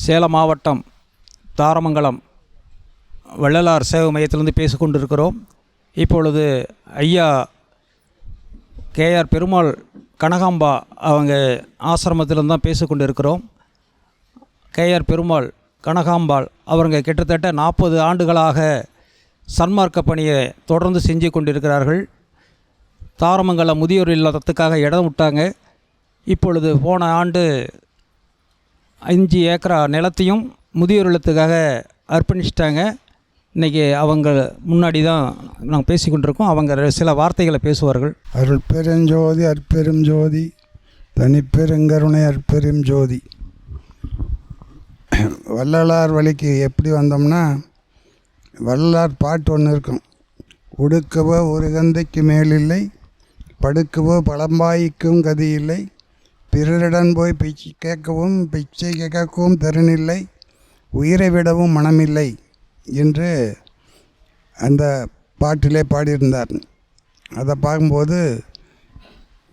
சேலம் மாவட்டம் தாரமங்கலம் வள்ளலார் சேவை மையத்திலிருந்து பேசிக்கொண்டிருக்கிறோம். இப்பொழுது ஐயா கேஆர் பெருமாள் கனகாம்பா அவங்க ஆசிரமத்திலிருந்து தான் பேசிக்கொண்டு இருக்கிறோம். கேஆர் பெருமாள் கனகாம்பாள் அவங்க கிட்டத்தட்ட 40 ஆண்டுகளாக சன்மார்க்க பணியை தொடர்ந்து செஞ்சு கொண்டிருக்கிறார்கள். தாரமங்கலம் முதியோர் இல்லத்துக்காக இடம் விட்டாங்க. இப்பொழுது போன ஆண்டு 5 ஏக்கரா நிலத்தையும் முதியோர் இல்லத்துக்காக அர்ப்பணிச்சிட்டாங்க. இன்றைக்கி அவங்க முன்னாடி தான் நாங்கள் பேசி கொண்டிருக்கோம். அவங்க சில வார்த்தைகளை பேசுவார்கள். அருட்பெருஞ்சோதி அற்பெரும் ஜோதி தனிப்பெருங்கருணை அற்பெரும் ஜோதி. வள்ளலார் வழிக்கு எப்படி வந்தோம்னா, வள்ளலார் பாட்டு ஒன்று இருக்கும். உடுக்கவோ ஒரு கந்தைக்கு மேலில்லை, படுக்கவோ பழம்பாய்க்கும் கதியில்லை, பிறரிடம் போய் பிச்சை கேட்கவும் தருணில்லை, உயிரை விடவும் மனமில்லை என்று அந்த பாட்டிலே பாடியிருந்தார். அதை பார்க்கும்போது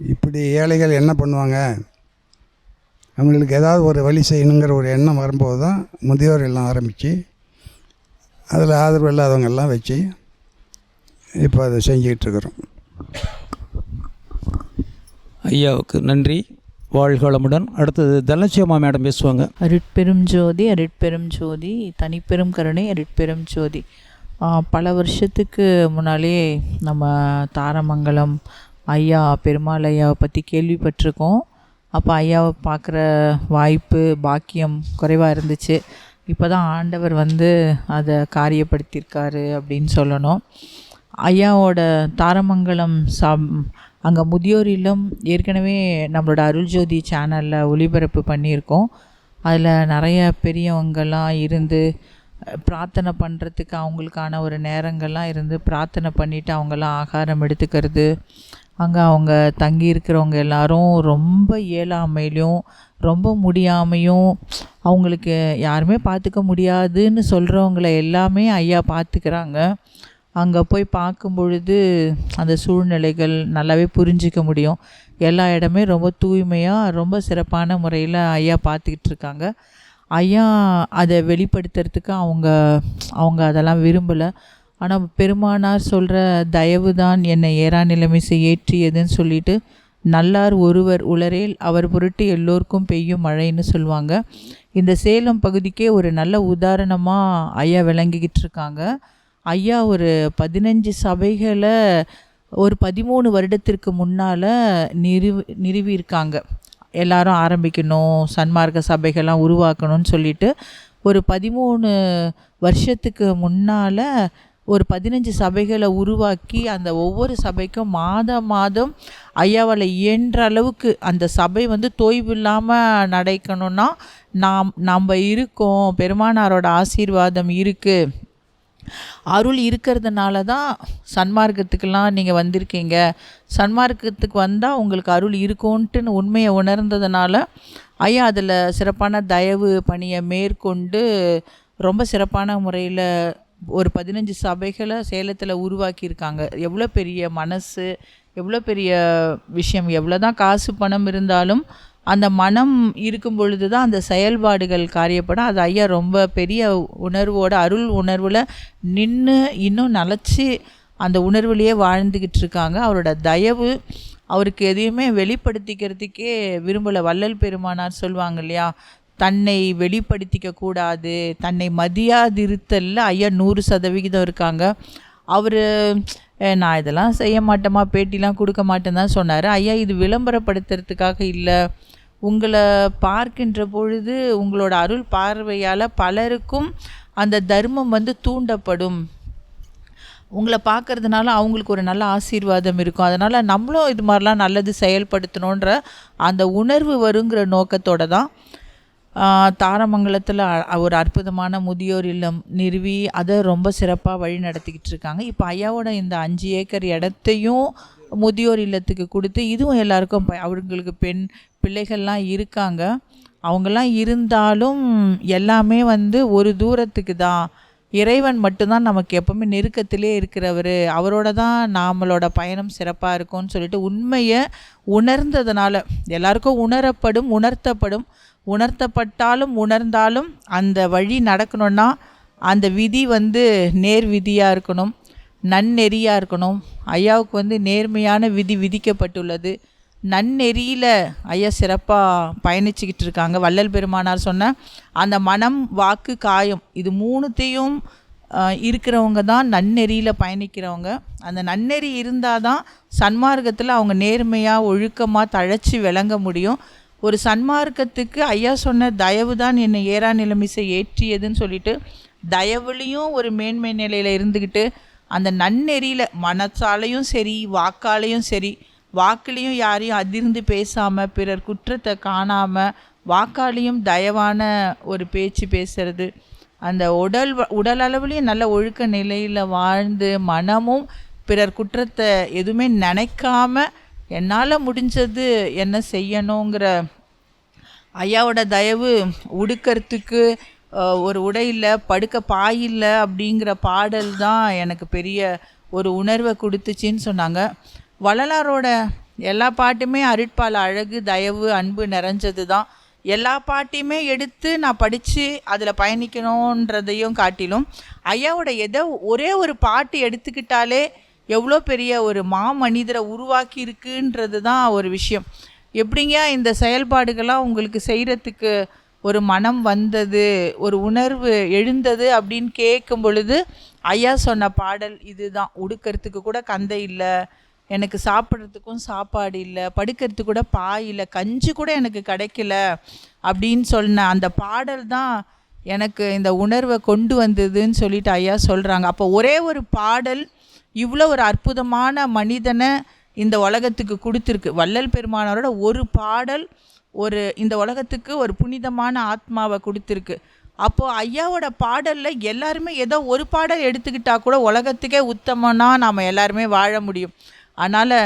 இப்படி ஏழைகள் என்ன பண்ணுவாங்க, அவங்களுக்கு ஏதாவது ஒரு வழி செய்யணுங்கிற ஒரு எண்ணம் வரும்போது தான் முதியோர் எல்லாம் ஆரம்பித்து அதில் ஆதரவு இல்லாதவங்கெல்லாம் வச்சு இப்போ அதை செஞ்சிகிட்ருக்குறோம். ஐயாவுக்கு நன்றி. வாழ்களமுடன். அடுத்தது தனலட்சுமி மேடம் பேசுவாங்க. அருட்பெரும் ஜோதி அருட்பெரும் ஜோதி தனிப்பெரும் கருணை அருட்பெரும் ஜோதி. பல வருஷத்துக்கு முன்னாலே நம்ம தாரமங்கலம் ஐயா பெருமாள் ஐயாவை பற்றி கேள்விப்பட்டிருக்கோம். அப்போ ஐயாவை பார்க்குற வாய்ப்பு பாக்கியம் குறைவாக இருந்துச்சு. இப்போ தான் ஆண்டவர் அதை காரியப்படுத்தியிருக்காரு அப்படின்னு சொல்லணும். ஐயாவோட தாரமங்கலம் அங்கே முதியோர் இல்லம் ஏற்கனவே நம்மளோட அருள்ஜோதி சேனலில் ஒளிபரப்பு பண்ணியிருக்கோம். அதில் நிறைய பெரியவங்கள்லாம் இருந்து பிரார்த்தனை பண்ணுறதுக்கு அவங்களுக்கான ஒரு நேரங்கள்லாம் இருந்து பிரார்த்தனை பண்ணிவிட்டு அவங்கெல்லாம் ஆகாரம் எடுத்துக்கிறது. அங்கே அவங்க தங்கி இருக்கிறவங்க எல்லாரும் ரொம்ப இயலாமையிலையும் ரொம்ப முடியாமையும் அவங்களுக்கு யாருமே பார்த்துக்க முடியாதுன்னு சொல்கிறவங்கள எல்லாமே ஐயா பார்த்துக்கிறாங்க. அங்கே போய் பார்க்கும் பொழுது அந்த சூழ்நிலைகள் நல்லாவே புரிஞ்சிக்க முடியும். எல்லா இடமே ரொம்ப தூய்மையாக ரொம்ப சிறப்பான முறையில் ஐயா பார்த்துக்கிட்டு இருக்காங்க. ஐயா அதை வெளிப்படுத்துறதுக்கு அவங்க அதெல்லாம் விரும்பலை. ஆனால் பெருமானார் சொல்கிற தயவு தான் என்னை ஏறா நிலைமிசை ஏற்றியதுன்னு சொல்லிட்டு, நல்லார் ஒருவர் உளரேல் அவர் பொருட்டு எல்லோருக்கும் பெய்யும் மழைன்னு சொல்லுவாங்க. இந்த சேலம் பகுதிக்கே ஒரு நல்ல உதாரணமாக ஐயா விளங்கிக்கிட்டு இருக்காங்க. ஐயா ஒரு 15 சபைகளை ஒரு 13 வருடத்திற்கு முன்னால் நிறுவியிருக்காங்க. எல்லாரும் ஆரம்பிக்கணும், சன்மார்க்க சபைகள்லாம் உருவாக்கணும்னு சொல்லிட்டு ஒரு 13 வருஷத்துக்கு முன்னால் ஒரு 15 சபைகளை உருவாக்கி அந்த ஒவ்வொரு சபைக்கும் மாதம் ஐயாவால் இயன்ற அளவுக்கு அந்த சபை தொய்வு இல்லாமல் நடக்கணும்னா நாம் இருக்கோம், பெருமானாரோட ஆசீர்வாதம் இருக்குது, அருள் இருக்கிறதுனால தான் சன்மார்க்கத்துக்கெல்லாம் நீங்கள் வந்திருக்கீங்க, சன்மார்க்கத்துக்கு வந்தால் உங்களுக்கு அருள் இருக்கும்ன்ட்டுன்னு உண்மையை உணர்ந்ததுனால ஐயா அதில் சிறப்பான தயவு பணியை மேற்கொண்டு ரொம்ப சிறப்பான முறையில் ஒரு 15 சபைகளை சேலத்தில் உருவாக்கியிருக்காங்க. எவ்வளோ பெரிய மனசு, எவ்வளோ பெரிய விஷயம். எவ்வளோ தான் காசு பணம் இருந்தாலும் அந்த மனம் இருக்கும் பொழுது தான் அந்த செயல்பாடுகள் காரியப்படும். அது ஐயா ரொம்ப பெரிய உணர்வோட அருள் உணர்வில் நின்று இன்னும் நிலச்சி அந்த உணர்வுலையே வாழ்ந்துக்கிட்டு இருக்காங்க. அவரோட தயவு அவருக்கு எதையுமே வெளிப்படுத்திக்கிறதுக்கே விரும்பலை. வள்ளல் பெருமானார் சொல்லுவாங்க இல்லையா, தன்னை வெளிப்படுத்திக்க கூடாது, தன்னை மதியாதிருத்தலில் ஐயா 100% இருக்காங்க. அவர் நான் இதெல்லாம் செய்ய மாட்டேமா, பேட்டிலாம் கொடுக்க மாட்டேன்னு தான் சொன்னார். ஐயா இது விளம்பரப்படுத்துறதுக்காக இல்லை, உங்களை பார்க்கின்ற பொழுது உங்களோட அருள் பார்வையால் பலருக்கும் அந்த தர்மம் தூண்டப்படும், உங்களை பார்க்கறதுனால அவங்களுக்கு ஒரு நல்ல ஆசீர்வாதம் இருக்கும், அதனால் நம்மளும் இது மாதிரிலாம் நல்லது செயல்படுத்தணுன்ற அந்த உணர்வு வருங்கிற நோக்கத்தோடு தான் தாரமங்கலத்தில் ஒரு அற்புதமான முதியோர் இல்லம் நிறுவி அதை ரொம்ப சிறப்பாக வழி நடத்திக்கிட்டு இருக்காங்க. இப்போ ஐயாவோட இந்த 5 ஏக்கர் இடத்தையும் முதியோர் இல்லத்துக்கு கொடுத்து இதுவும் எல்லாருக்கும் அவங்களுக்கு பிள்ளைகள்லாம் இருக்காங்க. அவங்கெல்லாம் இருந்தாலும் எல்லாமே ஒரு தூரத்துக்கு தான். இறைவன் மட்டும்தான் நமக்கு எப்போவுமே நெருக்கத்திலே இருக்கிறவர், அவரோட தான் நம்மளோட பயணம் சிறப்பாக இருக்கும்னு சொல்லிட்டு உண்மையை உணர்ந்ததுனால எல்லாருக்கும் உணர்த்தப்படும், உணர்த்தப்பட்டாலும் உணர்ந்தாலும் அந்த வழி நடக்கணும்னா அந்த விதி நேர் விதியாக இருக்கணும், நன்னெறியாக இருக்கணும். ஐயாவுக்கு நேர்மையான விதி விதிக்கப்பட்டுள்ளது. நன்னெறியில் ஐயா சிறப்பாக பயணிச்சுக்கிட்டு இருக்காங்க. வள்ளல் பெருமானார் சொன்ன அந்த மனம் வாக்கு காயம் இது 3த்தையும் இருக்கிறவங்க தான் நன்னெறியில் பயணிக்கிறவங்க. அந்த நன்னெறி இருந்தால் தான் சன்மார்க்கத்தில் அவங்க நேர்மையாக ஒழுக்கமாக தழைச்சி விளங்க முடியும். ஒரு சன்மார்க்கத்துக்கு ஐயா சொன்ன தயவு தான் என்னை ஏறா நிலைமிசை ஏற்றியதுன்னு சொல்லிட்டு தயவுலேயும் ஒரு மேன்மை நிலையில் இருந்துக்கிட்டு அந்த நன்னெறியில் மனசாலையும் சரி வாக்காலையும் சரி, வாக்குலேயும் யாரையும் அதிர்ந்து பேசாமல் பிறர் குற்றத்தை காணாமல் வாக்காலையும் தயவான ஒரு பேச்சு பேசுறது, அந்த உடல் அளவுலேயும் நல்ல ஒழுக்க நிலையில் வாழ்ந்து மனமும் பிறர் குற்றத்தை எதுவுமே நினைக்காம என்னால் முடிஞ்சது என்ன செய்யணுங்கிற ஐயாவோட தயவு. உடுக்கிறதுக்கு ஒரு உடை இல்லை, படுக்க பாயில்லை அப்படிங்கிற பாடல் தான் எனக்கு பெரிய ஒரு உணர்வை கொடுத்துச்சின்னு சொன்னாங்க. வள்ளலாரோட எல்லா பாட்டுமே அருட்பால் அழகு தயவு அன்பு நிறைஞ்சது தான். எல்லா பாட்டையுமே எடுத்து நான் படித்து அதில் பயணிக்கணுன்றதையும் காட்டிலும் ஐயாவோட ஒரே ஒரு பாட்டு எடுத்துக்கிட்டாலே எவ்வளோ பெரிய ஒரு மாமனிதரை உருவாக்கி இருக்குன்றது தான் ஒரு விஷயம். எப்படிங்க இந்த செயல்பாடுகள்லாம் உங்களுக்கு செய்கிறதுக்கு ஒரு மனம் வந்தது, ஒரு உணர்வு எழுந்தது அப்படின்னு கேட்கும் பொழுது ஐயா சொன்ன பாடல் இதுதான். உடுக்கிறதுக்கு கூட கந்தை இல்லை, எனக்கு சாப்பிட்றதுக்கும் சாப்பாடு இல்லை, படுக்கிறதுக்கு கூட பாய் இல்லை, கஞ்சி கூட எனக்கு கிடைக்கல அப்படின்னு சொன்ன அந்த பாடல் தான் எனக்கு இந்த உணர்வை கொண்டு வந்ததுன்னு சொல்லிட்டு ஐயா சொல்கிறாங்க. அப்போ ஒரே ஒரு பாடல் இவ்வளோ ஒரு அற்புதமான மனிதனை இந்த உலகத்துக்கு கொடுத்துருக்கு. வள்ளல் பெருமானாரோட ஒரு பாடல் இந்த உலகத்துக்கு ஒரு புனிதமான ஆத்மாவை கொடுத்துருக்கு. அப்போது ஐயாவோட பாடலில் எல்லாருமே ஏதோ ஒரு பாடல் எடுத்துக்கிட்டால் கூட உலகத்துக்கே உத்தமனா நாம் எல்லாருமே வாழ முடியும். அதனால்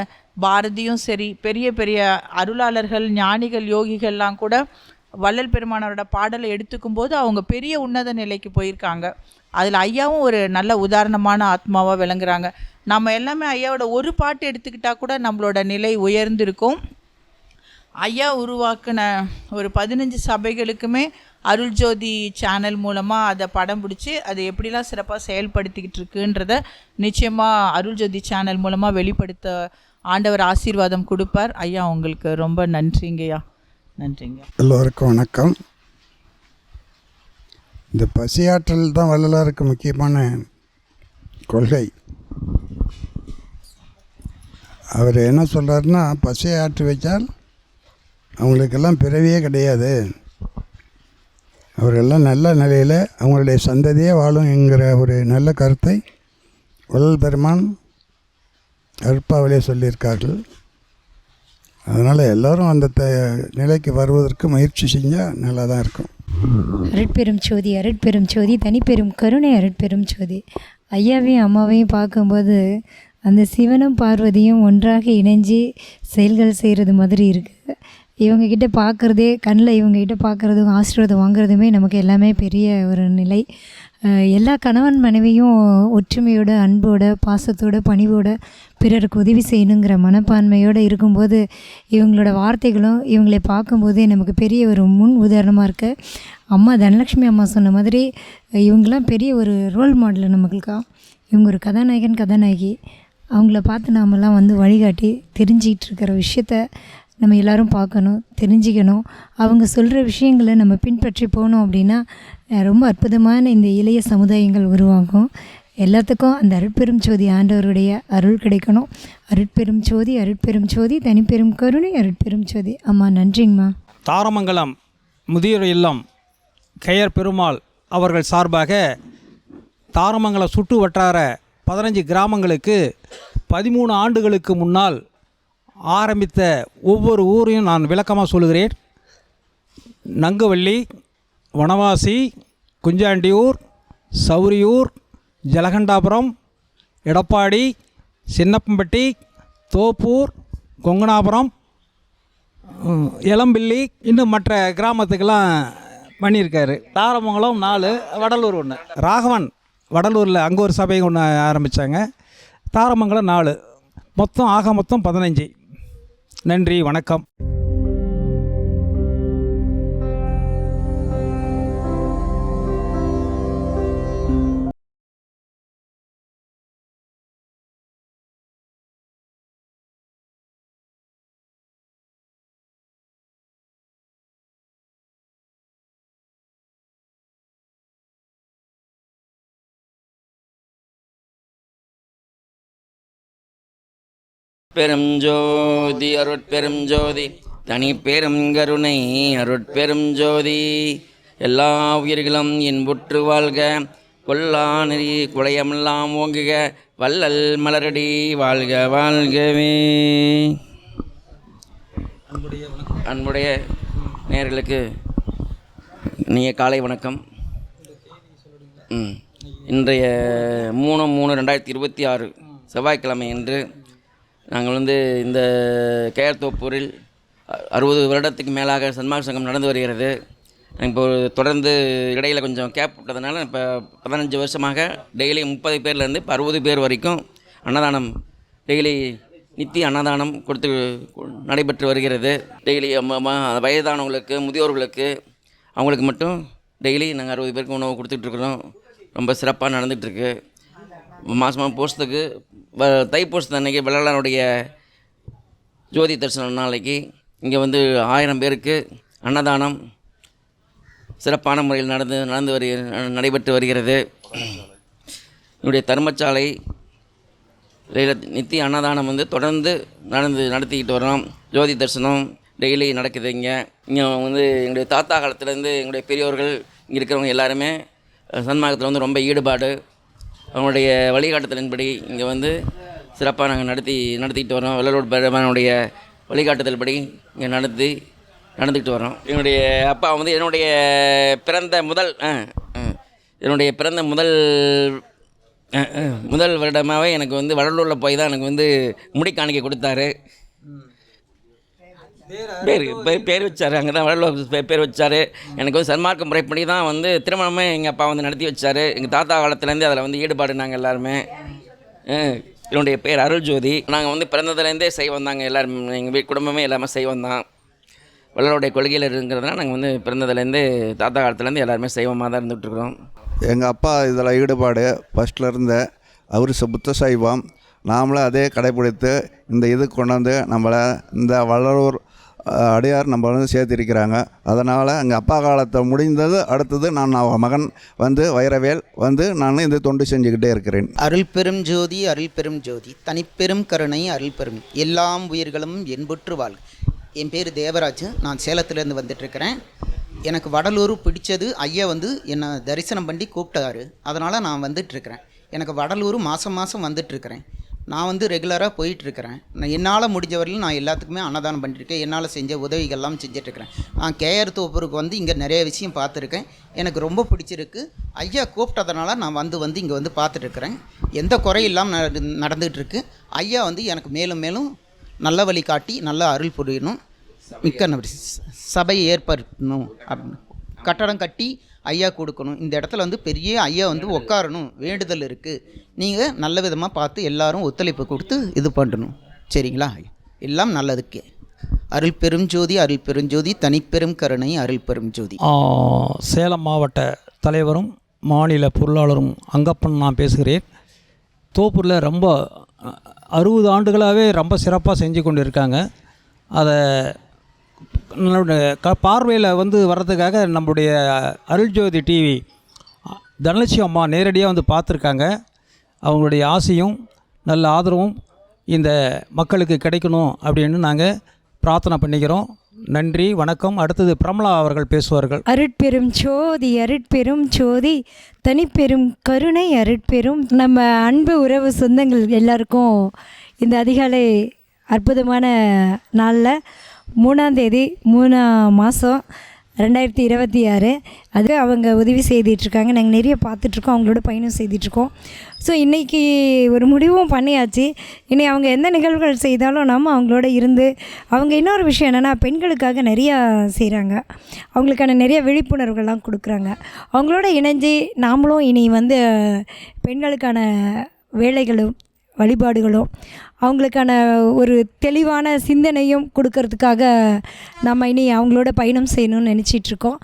பாரதியும் சரி, பெரிய பெரிய அருளாளர்கள், ஞானிகள், யோகிகள்லாம் கூட வள்ளல் பெருமானாரோட பாடலை எடுத்துக்கும் போது அவங்க பெரிய உன்னத நிலைக்கு போயிருக்காங்க. அதில் ஐயாவும் ஒரு நல்ல உதாரணமான ஆத்மாவாக விளங்குறாங்க. நம்ம எல்லாமே ஐயாவோட ஒரு பாட்டு எடுத்துக்கிட்டால் கூட நம்மளோட நிலை உயர்ந்திருக்கும். ஐயா உருவாக்கின ஒரு 15 சபைகளுக்குமே அருள் ஜோதி சேனல் மூலமாக அதை படம் பிடிச்சி அதை எப்படிலாம் சிறப்பாக செயல்படுத்திக்கிட்டு இருக்குன்றத நிச்சயமாக அருள் ஜோதி சேனல் மூலமாக வெளிப்படுத்த ஆண்டவர் ஆசீர்வாதம் கொடுப்பார். ஐயா உங்களுக்கு ரொம்ப நன்றிங்கய்யா. நன்றிங்க. எல்லோருக்கும் வணக்கம். இந்த பசியாற்றல் தான் வள்ளலாருக்கு முக்கியமான கொள்கை. அவர் என்ன சொல்கிறாருன்னா, பசியை ஆற்றி வைத்தால் அவங்களுக்கெல்லாம் பிறவியே கிடையாது, அவர்களெல்லாம் நல்ல நிலையில் அவங்களுடைய சந்ததியே வாழும் என்கிற ஒரு நல்ல கருத்தை வள்ளல் பெருமான் அருட்பாவிலே சொல்லியிருக்கார்கள். அதனால் எல்லோரும் அந்த நிலைக்கு வருவதற்கு முயற்சி செஞ்சால் நல்லா தான் இருக்கும். அருட்பெரும் ஜோதி, அருட்பெரும் ஜோதி, தனிப்பெரும் கருணை, அருட்பெரும் ஜோதி. ஐயாவையும் அம்மாவையும் பார்க்கும்போது அந்த சிவனும் பார்வதியும் ஒன்றாக இணைஞ்சு செயல்கள் செய்கிறது மாதிரி இருக்குது. இவங்கக்கிட்ட பார்க்குறதே, கண்ணில் இவங்ககிட்ட பார்க்குறதும் ஆசீர்வாதம் வாங்குறதுமே நமக்கு எல்லாமே பெரிய ஒரு நிலை. எல்லா கணவன் மனைவியும் ஒற்றுமையோட, அன்போட, பாசத்தோட, பணிவோட பிறருக்கு உதவி செய்யணுங்கிற மனப்பான்மையோடு இருக்கும்போது இவங்களோட வார்த்தைகளும் இவங்களை பார்க்கும்போதே நமக்கு பெரிய ஒரு முன் உதாரணமாக இருக்குது. அம்மா தனலட்சுமி அம்மா சொன்ன மாதிரி இவங்களாம் பெரிய ஒரு ரோல் மாடல் நமக்குக்கா. இவங்க ஒரு கதாநாயகன், கதாநாயகி. அவங்கள பார்த்து நாமெல்லாம் வழிகாட்டி தெரிஞ்சிக்கிட்டு இருக்கிற விஷயத்த நம்ம எல்லோரும் பார்க்கணும், தெரிஞ்சிக்கணும். அவங்க சொல்கிற விஷயங்களை நம்ம பின்பற்றி போனோம் அப்படின்னா ரொம்ப அற்புதமான இந்த இளைய சமுதாயங்கள் உருவாகும். எல்லாத்துக்கும் அந்த அருட்பெரும் ஜோதி ஆண்டவருடைய அருள் கிடைக்கணும். அருட்பெரும் ஜோதி, அருட்பெரும் ஜோதி, தனிப்பெரும் கருணை, அருட்பெரும் ஜோதி. அம்மா நன்றிங்கம்மா. தாரமங்கலம் முதியோர் இல்லம் கையர் பெருமாள் அவர்கள் சார்பாக தாரமங்கலம் சுற்று வட்டார 15 கிராமங்களுக்கு 13 ஆண்டுகளுக்கு முன்னால் ஆரம்பித்த ஒவ்வொரு ஊரையும் நான் விளக்கமாக சொல்கிறேன். நங்கவள்ளி, வனவாசி, குஞ்சாண்டியூர், சௌரியூர், ஜலகண்டாபுரம், எடப்பாடி, சின்னப்பம்பட்டி, தோப்பூர், கொங்கனாபுரம், இளம்பிள்ளி, இன்னும் மற்ற கிராமத்துக்கெல்லாம் பண்ணியிருக்காரு. தாரமங்கலம் 4, வடலூர் 1. ராகவன் வடலூரில் அங்கே ஒரு சபை ஒன்று ஆரம்பித்தாங்க. தாரமங்கலம் 4, மொத்தம் ஆக மொத்தம் 15. நன்றி, வணக்கம். பெரும் ஜோதி, அருட்பெரும் ஜோதி, தனி பெரும் கருணை, அருட்பெரும் ஜோதி. எல்லா உயிர்களும் இன்புற்று வாழ்க, கொல்லா நெறி குலையமெல்லாம் ஓங்குக, வள்ளல் மலரடி வாழ்க வாழ்கவே. அன்புடைய நேயர்களுக்கு இனிய காலை வணக்கம். இன்றைய 3/3/2026 செவ்வாய்க்கிழமை என்று நாங்கள் இந்த கேஆர்தோப்பூரில் 60 வருடத்துக்கு மேலாக சன்மார்க்க சங்கம் நடந்து வருகிறது. இப்போ தொடர்ந்து இடையில் கொஞ்சம் கேப் விட்டதுனால இப்போ 15 வருஷமாக டெய்லி 30 பேர்லேருந்து இப்போ 60 பேர் வரைக்கும் அன்னதானம், டெய்லி நித்திய அன்னதானம் நடைபெற்று வருகிறது. டெய்லி வயதானவங்களுக்கு, முதியோர்களுக்கு, அவங்களுக்கு மட்டும் டெய்லி நாங்கள் 60 பேருக்கு உணவு கொடுத்துட்ருக்குறோம். ரொம்ப சிறப்பாக நடந்துகிட்ருக்கு. மாதமாக போஸ்ட்டுக்கு தைப்பூசத்து அன்றைக்கி வள்ளலாருடைய ஜோதி தரிசனம் நாளைக்கு இங்கே 1000 பேருக்கு அன்னதானம் சிறப்பான முறையில் நடைபெற்று வருகிறது. என்னுடைய தர்மசாலை நித்திய அன்னதானம் தொடர்ந்து நடத்திக்கிட்டு வரோம். ஜோதி தரிசனம் டெய்லி நடக்குது. இங்கே எங்களுடைய தாத்தா காலத்துலேருந்து எங்களுடைய பெரியோர்கள் இங்கே இருக்கிறவங்க எல்லாருமே சன்மார்க்கத்தில் வந்து ரொம்ப ஈடுபாடு, அவங்களுடைய வழிகாட்டுதலின்படி இங்கே வந்து சிறப்பாக நாங்கள் நடத்திக்கிட்டு வரோம். வள்ளலூர் பெருமானுடைய வழிகாட்டுதல்படி இங்கே நடந்துக்கிட்டு வரோம். என்னுடைய அப்பா வந்து என்னுடைய பிறந்த முதல் வருடமாகவே எனக்கு வந்து வடலூரில் போய் தான் எனக்கு வந்து முடி காணிக்கை கொடுத்தாரு. பேர் வச்சார், அங்கே தான் வடலூர் பேர் வச்சார். எனக்கு வந்து சன்மார்க்க முறைப்படி தான் வந்து திருமணமே எங்கள் அப்பா வந்து நடத்தி வச்சார். எங்கள் தாத்தா காலத்துலேருந்தே அதில் வந்து ஈடுபாடு நாங்கள் எல்லாருமே. என்னுடைய பேர் அருள் ஜோதி. நாங்கள் வந்து பிறந்ததுலேருந்தே செய்வோம் தாங்க, எல்லோரும் எங்கள் குடும்பமே எல்லாமே செய்வோம் தான். வள்ளலருடைய கொள்கையில் இருக்கிறதுனால நாங்கள் வந்து பிறந்ததுலேருந்து தாத்தா காலத்துலேருந்து எல்லாருமே செய்வமாக தான் இருந்துகிட்ருக்குறோம். எங்கள் அப்பா இதில் ஈடுபாடு ஃபஸ்ட்லேருந்து, அவர் புத்த சைவம், நாமளும் அதே கடைப்பிடித்து இந்த இது கொண்டாந்து நம்மளை இந்த வள்ளலூர் அடியார் நம்ம வந்து சேர்த்திருக்கிறாங்க. அதனால் எங்கள் அப்பா காலத்தை முடிந்தது அடுத்தது நான் மகன் வந்து வைரவேல் வந்து நான் இந்த தொண்டு செஞ்சுக்கிட்டே இருக்கிறேன். அருள் பெரும் ஜோதி, அருள் பெரும் ஜோதி, தனிப்பெரும் கருணை, அருள் பெரும் எல்லாம் உயிர்களும் என்புற்று வாழ். என் பேர் தேவராஜ், நான் சேலத்துலேருந்து வந்துட்டுருக்கிறேன். எனக்கு வடலூர் பிடிச்சது, ஐயா வந்து என்னை தரிசனம் பண்ணி கூப்பிட்டாரு, அதனால் நான் வந்துட்டுருக்கிறேன். எனக்கு வடலூர் மாதம் வந்துட்டுருக்கிறேன். நான் வந்து ரெகுலராக போயிட்டுருக்கிறேன். நான் என்னால் முடிஞ்ச வரையிலும் நான் எல்லாத்துக்குமே அன்னதானம் பண்ணியிருக்கேன். என்னால் செஞ்ச உதவிகள்லாம் செஞ்சிட்ருக்கிறேன். நான் கேஆர் தோப்பூருக்கு வந்து இங்கே நிறைய விஷயம் பார்த்துருக்கேன். எனக்கு ரொம்ப பிடிச்சிருக்கு. ஐயா கூப்பிட்டதுனால நான் வந்து இங்கே வந்து பார்த்துட்ருக்கிறேன். எந்த குறையும் இல்லாமல் நடந்துகிட்ருக்கு. ஐயா வந்து எனக்கு மேலும் மேலும் நல்ல வழி காட்டி நல்ல அருள் புரியணும். மிக்க நன்றி. சபை ஏற்படுத்தணும், கட்டடம் கட்டி ஐயா கொடுக்கணும். இந்த இடத்துல வந்து பெரிய ஐயா வந்து உட்காரணும் வேண்டுதல் இருக்குது. நீங்கள் நல்ல விதமாக பார்த்து எல்லாரும் ஒத்துழைப்பு கொடுத்து இது பண்ணணும், சரிங்களா? எல்லாம் நல்லதுக்கு. அருள் பெரும் ஜோதி, அருள் பெரும் ஜோதி, தனிப்பெரும் கருணை, அருள் பெரும் ஜோதி. சேலம் மாவட்ட தலைவரும் மாநில பொருளாளரும் அங்கப்பன் நான் பேசுகிறேன். தோப்பூரில் ரொம்ப 60 ஆண்டுகளாகவே ரொம்ப சிறப்பாக செஞ்சு கொண்டு இருக்காங்க. அதை பார்வையில் வந்து வர்றதுக்காக நம்முடைய அருள்ஜோதி டிவி தனலட்சுமி அம்மா நேரடியாக வந்து பார்த்துருக்காங்க. அவங்களுடைய ஆசையும் நல்ல ஆதரவும் இந்த மக்களுக்கு கிடைக்கணும் அப்படின்னு நாங்கள் பிரார்த்தனை பண்ணிக்கிறோம். நன்றி, வணக்கம். அடுத்தது பிரமலா அவர்கள் பேசுவார்கள். அருட்பெரும் ஜோதி, அருட்பெரும் ஜோதி, தனிப்பெரும் கருணை, அருட்பெரும். நம்ம அன்பு உறவு சொந்தங்கள் எல்லாருக்கும் இந்த அதிகாலை அற்புதமான நாளில் 3ஆம் தேதி 3ஆம் மாதம் 2026 அது அவங்க உதவி செய்துட்ருக்காங்க. நாங்கள் நிறைய பார்த்துட்ருக்கோம், அவங்களோட பயணம் செய்துட்ருக்கோம். ஸோ இன்றைக்கி ஒரு முடிவும் பண்ணியாச்சு. இனி அவங்க எந்த நிகழ்வுகள் செய்தாலும் நம்ம அவங்களோட இருந்து, அவங்க இன்னொரு விஷயம் என்னென்னா பெண்களுக்காக நிறையா செய்கிறாங்க. அவங்களுக்கான நிறைய விழிப்புணர்வுகள்லாம் கொடுக்குறாங்க. அவங்களோட இணைஞ்சு நாமளும் இனி வந்து பெண்களுக்கான வேலைகளும் வழிபாடுகளும் அவங்களுக்கான ஒரு தெளிவான சிந்தனையும் கொடுக்கறதுக்காக நம்ம இனி அவங்களோட பயணம் செய்யணும்னு நினச்சிட்ருக்கோம்.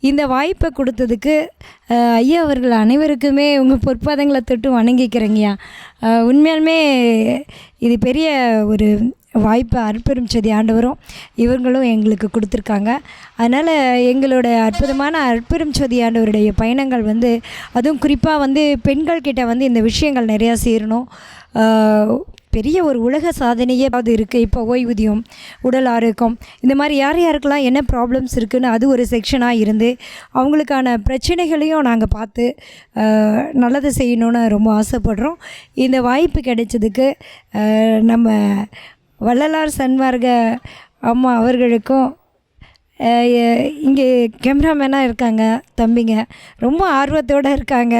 இந்த வாய்ப்பை கொடுத்ததுக்கு ஐயா அவர்கள் அனைவருக்குமே உங்கள் பொற்பாதங்களை தொட்டு வணங்கிக்கிறேங்கய்யா. உண்மையாலுமே இது பெரிய ஒரு வாய்ப்பு அருட்பெரும் ஜோதி ஆண்டவரும் இவங்களும் எங்களுக்கு கொடுத்துருக்காங்க. அதனால் எங்களோட அற்புதமான அருட்பெரும் ஜோதி ஆண்டவருடைய பயணங்கள் வந்து அதுவும் குறிப்பாக வந்து பெண்கள்கிட்ட வந்து இந்த விஷயங்கள் நிறையா சேரணும். பெரிய ஒரு உலக சாதனையே அது இருக்குது. இப்போ ஓய்வூதியம், உடல் ஆரோக்கியம், இந்த மாதிரி யாருக்கெல்லாம் என்ன ப்ராப்ளம்ஸ் இருக்குதுன்னு அது ஒரு செக்ஷனாக இருந்து அவங்களுக்கான பிரச்சனைகளையும் நாங்கள் பார்த்து நல்லது செய்யணுன்னு ரொம்ப ஆசைப்படுறோம். இந்த வாய்ப்பு கிடைச்சதுக்கு நம்ம வள்ளலார் சன்மார்க்க அம்மா அவர்களுக்கும் இங்கே கேமராமேனாக இருக்காங்க தம்பிங்க, ரொம்ப ஆர்வத்தோடு இருக்காங்க.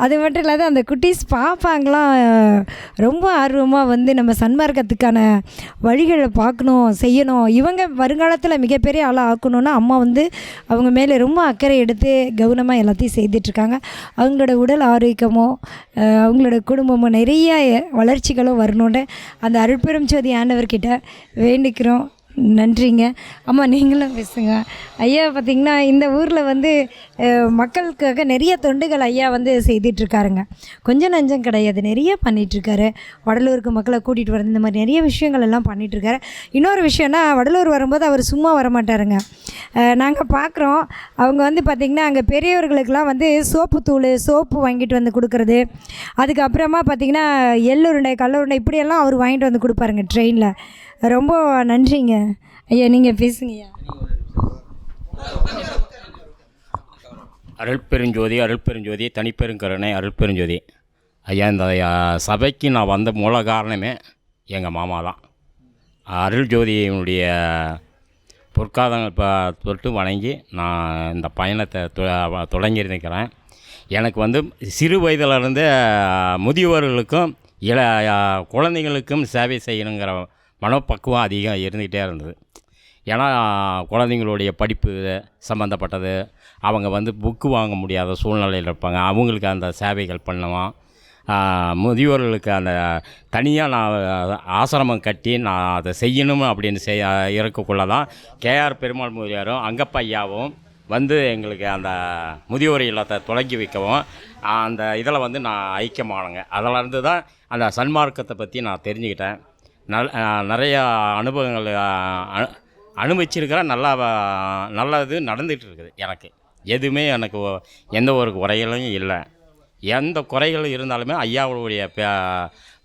அது மட்டும் இல்லாத அந்த குட்டீஸ் பாப்பாங்களாம் ரொம்ப ஆர்வமாக வந்து நம்ம சன்மார்க்கத்துக்கான வழிகளை பார்க்கணும், செய்யணும். இவங்க வருங்காலத்தில் மிகப்பெரிய ஆளாக ஆக்கணுன்னா அம்மா வந்து அவங்க மேலே ரொம்ப அக்கறை எடுத்து கவனமாக எல்லாத்தையும் செய்துட்ருக்காங்க. அவங்களோட உடல் ஆரோக்கியமும் அவங்களோட குடும்பமும் நிறைய வளர்ச்சிகளும் வரணுன்னு அந்த அருட்பெரும் ஜோதி ஆண்டவர்கிட்ட வேண்டிக்கிறோம். நன்றிங்க. அம்மா நீங்களும் பேசுங்க. ஐயா பார்த்திங்கன்னா இந்த ஊரில் வந்து மக்களுக்காக நிறைய தொண்டுகள் ஐயா வந்து செய்துட்ருக்காருங்க. கொஞ்சம் நஞ்சம் கிடையாது, நிறைய பண்ணிகிட்ருக்காரு. வடலூருக்கு மக்களை கூட்டிகிட்டு வரது, இந்த மாதிரி நிறைய விஷயங்கள் எல்லாம் பண்ணிகிட்ருக்காரு. இன்னொரு விஷயம்னா வரலூர் வரும்போது அவர் சும்மா வரமாட்டாருங்க. நாங்கள் பார்க்குறோம் அவங்க வந்து பார்த்திங்கன்னா அங்கே பெரியவர்களுக்கெல்லாம் வந்து சோப்பு வாங்கிட்டு வந்து கொடுக்குறது, அதுக்கப்புறமா பார்த்திங்கன்னா எள்ளுருண்டை கல்லுருண்டை இப்படியெல்லாம் அவர் வாங்கிட்டு வந்து கொடுப்பாருங்க ட்ரெயினில். ரொம்ப நன்றிங்க ஐயா. நீங்கள் பேசுங்கய்யா. அருட்பெருஞ்சோதி அருட்பெருஞ்சோதி தனிப்பெருங்கருணை அருட்பெருஞ்சோதி. ஐயா, இந்த சபைக்கு நான் வந்த மூல காரணமே எங்கள் மாமா தான். அருள்ஜோதியினுடைய பொற்காதங்கள் தொட்டு வணங்கி நான் இந்த பயணத்தை தொடங்கியிருக்கிறேன். எனக்கு சிறு வயதிலிருந்து முதியோர்களுக்கும் குழந்தைங்களுக்கும் சேவை செய்யணுங்கிற மனப்பக்குவம் அதிகம் இருந்துகிட்டே இருந்தது. ஏன்னா குழந்தைங்களுடைய படிப்பு சம்மந்தப்பட்டது, அவங்க புக்கு வாங்க முடியாத சூழ்நிலையில் இருப்பாங்க, அவங்களுக்கு அந்த சேவைகள் பண்ணுவோம். முதியோர்களுக்கு அந்த தனியாக நான் ஆசிரமம் கட்டி நான் அதை செய்யணும் அப்படின்னு இருக்கக்குள்ள தான் கேஆர் பெருமாள் முதியாரும் அங்கப்ப ஐயாவும் எங்களுக்கு அந்த முதியோர் இல்லத்தை தொடங்கி வைக்கவும் அந்த இதில் நான் ஐக்கியமானங்க. அதிலேருந்து தான் அந்த சன்மார்க்கத்தை பற்றி நான் தெரிஞ்சுக்கிட்டேன். நிறையா அனுபவங்கள் அனுபவிச்சிருக்கிறேன். நல்லது நடந்துகிட்டு இருக்குது. எனக்கு எதுவுமே எந்த ஒரு குறைகளும் இல்லை. எந்த குறைகள் இருந்தாலுமே ஐயாவுடைய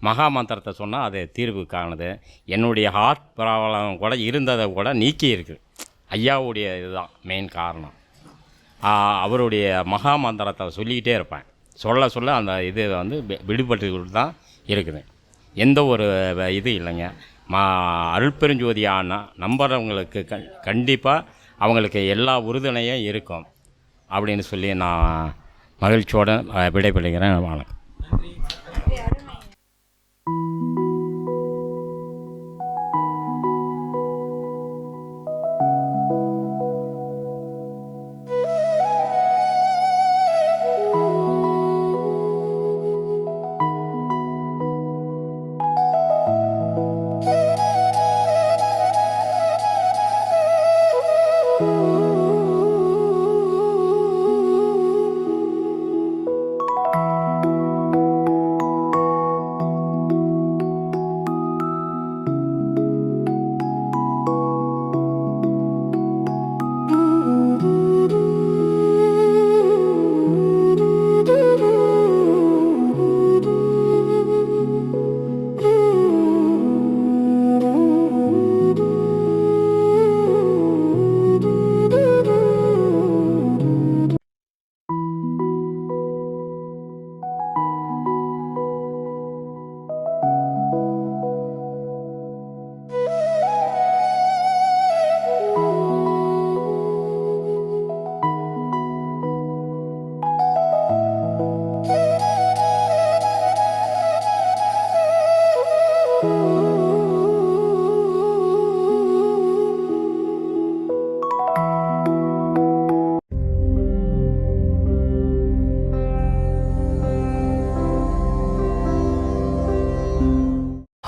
மகா மந்திரத்தை சொன்னால் அது தீர்வு காணுது. என்னுடைய ஹார்ட் ப்ராப்ளம் கூட இருந்ததை கூட நீக்கி இருக்குது. ஐயாவுடைய இதுதான் மெயின் காரணம். அவருடைய மகா மந்திரத்தை சொல்லிக்கிட்டே இருப்பேன். சொல்ல சொல்ல அந்த இது விடுபட்டு தான் இருக்குது. எந்த ஒரு இது இல்லைங்க. அருட்பெருஞ்சோதியான நம்புறவங்களுக்கு கண்டிப்பாக அவங்களுக்கு எல்லா உறுதுணையும் இருக்கும் அப்படின்னு சொல்லி நான் மகிழ்ச்சியோடு விடைபெறுகிறேன். வணக்கம்.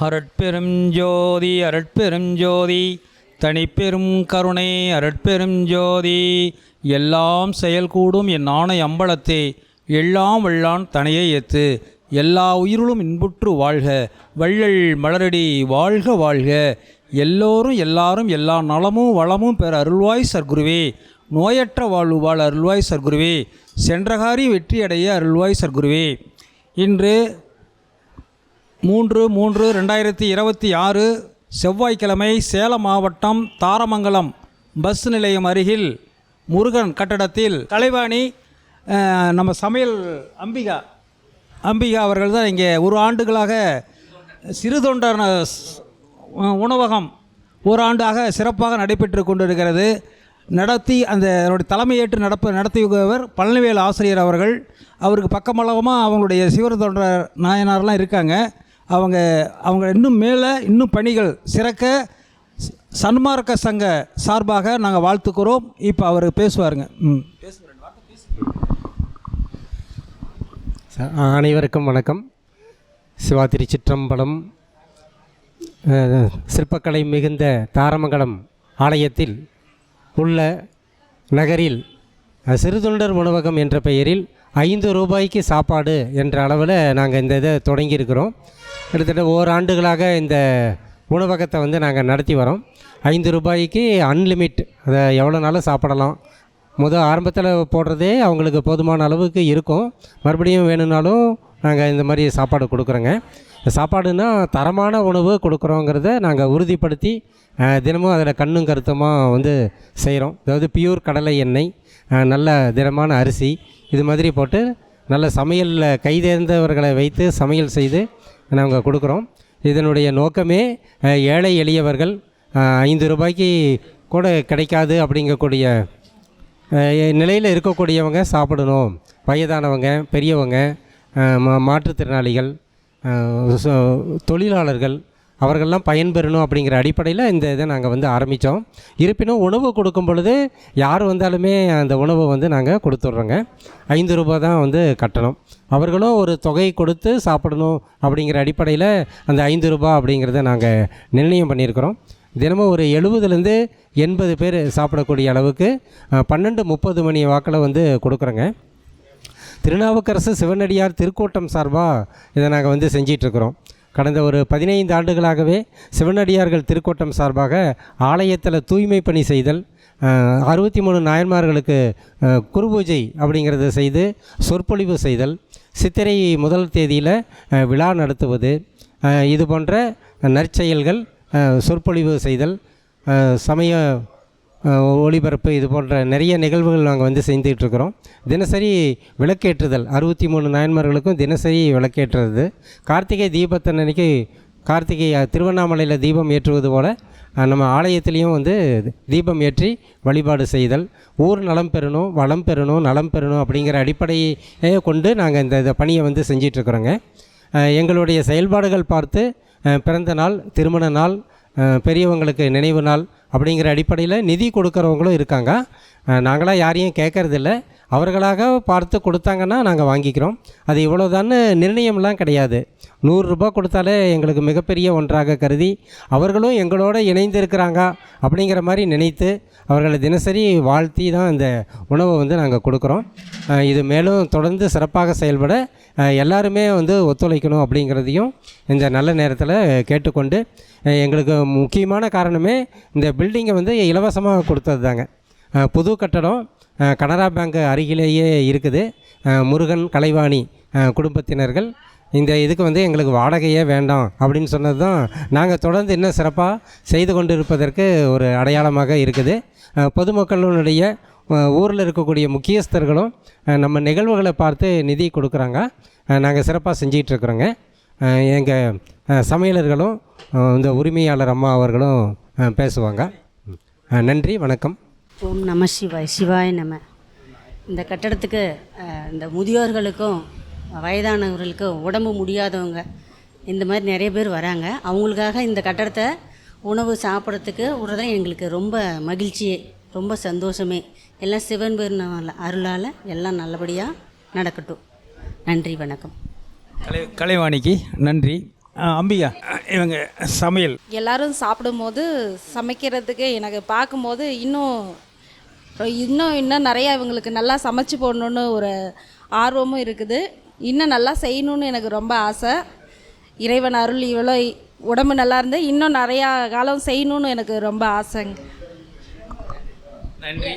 அருட்பெரும் ஜோதி அருட்பெரும் ஜோதி தனிப்பெரும் கருணை அருட்பெரும் ஜோதி. எல்லாம் செயல்கூடும் என் ஆணை அம்பலத்தே எல்லாம் வல்லான் தனையை ஏத்து எல்லா உயிர்களும் இன்புற்று வாழ்க வள்ளல் மலரடி வாழ்க வாழ்க. எல்லோரும் எல்லாரும் எல்லா நலமும் வளமும் பெற அருள்வாய் சர்க்குருவே. நோயற்ற வாழ்வு வாழ அருள்வாய் சர்க்குருவே. சென்றகாரி வெற்றியடைய அருள்வாய் சர்க்குருவே. இன்று 3/3/2026 செவ்வாய்க்கிழமை சேலம் மாவட்டம் தாரமங்கலம் பஸ் நிலையம் அருகில் முருகன் கட்டடத்தில் கலைவாணி நம்ம சமையல் அம்பிகா அவர்கள் தான் இங்கே ஒரு ஆண்டுகளாக சிறு தொண்டர் உணவகம் ஒரு ஆண்டாக சிறப்பாக நடைபெற்று கொண்டிருக்கிறது. நடத்தி அந்த தலைமையேற்று நடத்தியவர் பழனிவேல் ஆசிரியர் அவர்கள். அவருக்கு பக்கமளவமாக அவங்களுடைய சிறு தொண்டர் நாயனார்லாம் இருக்காங்க. அவங்க இன்னும் பணிகள் சிறக்க சன்மார்க்க சங்க சார்பாக நாங்கள் வாழ்த்துக்கிறோம். இப்போ அவர் பேசுவாருங்க. அனைவருக்கும் வணக்கம். சிவா திருச்சிற்றம்பலம். சிற்பக்கலை மிகுந்த தாரமங்கலம் ஆலயத்தில் உள்ள நகரில் சிறுதொண்டர் உணவகம் என்ற பெயரில் 5 ரூபாய்க்கு சாப்பாடு என்ற அளவில் நாங்கள் இந்த இதை தொடங்கியிருக்கிறோம். கிட்டத்தட்ட ஓராண்டுகளாக இந்த உணவகத்தை நாங்கள் நடத்தி வரோம். 5 ரூபாய்க்கு அன்லிமிட், அதை எவ்வளோ நாளும் சாப்பிடலாம். ஆரம்பத்தில் போடுறதே அவங்களுக்கு போதுமான அளவுக்கு இருக்கும். மறுபடியும் வேணும்னாலும் நாங்கள் இந்த மாதிரி சாப்பாடு கொடுக்குறோங்க. சாப்பாடுனா தரமான உணவு கொடுக்குறோங்கிறத நாங்கள் உறுதிப்படுத்தி தினமும் அதில் கண்ணும் கருத்துமாக செய்கிறோம். அதாவது பியூர் கடலை எண்ணெய், நல்ல திடமான அரிசி இது மாதிரி போட்டு நல்ல சமையலில் கைதேர்ந்தவர்களை வைத்து சமையல் செய்து நாங்கள் கொடுக்குறோம். இதனுடைய நோக்கமே ஏழை எளியவர்கள் 5 ரூபாய்க்கு கூட கிடைக்காது அப்படிங்கக்கூடிய நிலையில் இருக்கக்கூடியவங்க சாப்பிடணும். வயதானவங்க, பெரியவங்க, மாற்றுத்திறனாளிகள், தொழிலாளர்கள் அவர்கள்லாம் பயன்பெறணும் அப்படிங்கிற அடிப்படையில் இந்த இதை நாங்கள் ஆரம்பித்தோம். இருப்பினும் உணவு கொடுக்கும் பொழுது யார் வந்தாலுமே அந்த உணவை நாங்கள் கொடுத்துட்றோங்க. 5 ரூபா தான் கட்டணம். அவர்களும் ஒரு தொகை கொடுத்து சாப்பிடணும் அப்படிங்கிற அடிப்படையில் அந்த 5 ரூபா அப்படிங்கிறத நாங்கள் நிர்ணயம் பண்ணியிருக்கிறோம். தினமும் ஒரு 70லேருந்து 80 பேர் சாப்பிடக்கூடிய அளவுக்கு 12:30 மணி வாக்கில் கொடுக்குறோங்க. திருநாவுக்கரசு சிவனடியார் திருக்கூட்டம் சார்பாக இதை நாங்கள் செஞ்சிட்ருக்குறோம். கடந்த ஒரு 15 ஆண்டுகளாகவே சிவனடியார்கள் திருக்கூட்டம் சார்பாக ஆலயத்தில் தூய்மை பணி செய்தல், 63 நாயன்மார்களுக்கு குருபூஜை அப்படிங்கிறத செய்து சொற்பொழிவு செய்தல், சித்திரை 1 தேதியில் விழா நடத்துவது, இது போன்ற நற்செயல்கள், சொற்பொழிவு செய்தல், சமய ஒளிபரப்பு, இது போன்ற நிறைய நிகழ்வுகள் நாங்கள் செஞ்சிட்ருக்கிறோம். தினசரி விளக்கேற்றுதல், 63 நாயன்மார்களுக்கும் தினசரி விளக்கேற்றுறது. கார்த்திகை தீபத்தன்னைக்கு கார்த்திகை திருவண்ணாமலையில் தீபம் ஏற்றுவது போல் நம்ம ஆலயத்திலையும் தீபம் ஏற்றி வழிபாடு செய்தல். ஊர் நலம் பெறணும், வளம் பெறணும், நலம் பெறணும் அப்படிங்கிற அடிப்படையை கொண்டு நாங்கள் இந்த பணியை செஞ்சிட்ருக்குறோங்க. எங்களுடைய செயல்பாடுகள் பார்த்து பிறந்த நாள், திருமண நாள், பெரியவங்களுக்கு நினைவு நாள் அப்படிங்கிற அடிப்படையில் நிதி கொடுக்குறவங்களும் இருக்காங்க. நாங்களாம் யாரையும் கேட்கறதில்ல. அவர்களாக பார்த்து கொடுத்தாங்கன்னா நாங்கள் வாங்கிக்கிறோம். அது இவ்வளோதான்னு நிர்ணயம்லாம் கிடையாது. 100 ரூபா கொடுத்தாலே எங்களுக்கு மிகப்பெரிய ஒன்றாக கருதி அவர்களும் எங்களோட இணைந்து இருக்கிறாங்க அப்படிங்கிற மாதிரி நினைத்து அவர்களை தினசரி வாழ்த்தி தான் இந்த உணவை நாங்கள் கொடுக்குறோம். இது மேலும் தொடர்ந்து சிறப்பாக செயல்பட எல்லாருமே ஒத்துழைக்கணும் அப்படிங்கிறதையும் இந்த நல்ல நேரத்தில் கேட்டுக்கொண்டு, எங்களுக்கு முக்கியமான காரணமே இந்த பில்டிங்கை இலவசமாக கொடுத்தது தாங்க. புது கட்டடம் கனரா பேங்க் அருகிலேயே இருக்குது. முருகன், கலைவாணி குடும்பத்தினர்கள் இந்த இதுக்கு எங்களுக்கு வாடகையே வேண்டாம் அப்படின்னு சொன்னது தான் நாங்கள் தொடர்ந்து இன்னும் சிறப்பாக செய்து கொண்டு இருப்பதற்கு ஒரு அடையாளமாக இருக்குது. பொதுமக்களுடைய ஊரில் இருக்கக்கூடிய முக்கியஸ்தர்களும் நம்ம நிகழ்வுகளை பார்த்து நிதி கொடுக்குறாங்க. நாங்கள் சிறப்பாக செஞ்சிகிட்ருக்குறோங்க. எங்கள் சமையலர்களும் இந்த உரிமையாளர் அம்மா அவர்களும் பேசுவாங்க. நன்றி, வணக்கம். ஓம் நம சிவாய். சிவாய் நம. இந்த கட்டடத்துக்கு இந்த முதியோர்களுக்கும் வயதானவர்களுக்கும் உடம்பு முடியாதவங்க இந்த மாதிரி நிறைய பேர் வராங்க. அவங்களுக்காக இந்த கட்டடத்தை உணவு சாப்பிட்றதுக்கு விடுறதான் எங்களுக்கு ரொம்ப மகிழ்ச்சியே, ரொம்ப சந்தோஷமே. எல்லாம் சிவன் பேர் அருளால் எல்லாம் நல்லபடியாக நடக்கட்டும். நன்றி, வணக்கம். கலைவாணிக்கு நன்றி. அம்பிகா, இவங்க சமையல் எல்லோரும் சாப்பிடும்போது சமைக்கிறதுக்கு எனக்கு பார்க்கும்போது இன்னும் நிறையா இவங்களுக்கு நல்லா சமைச்சு போடணுன்னு ஒரு ஆர்வமும் இருக்குது. இன்னும் நல்லா செய்யணுன்னு எனக்கு ரொம்ப ஆசை. இறைவன் அருள் இவ்வளோ உடம்பு நல்லா இருந்து இன்னும் நிறையா காலம் செய்யணுன்னு எனக்கு ரொம்ப ஆசைங்க. நன்றி,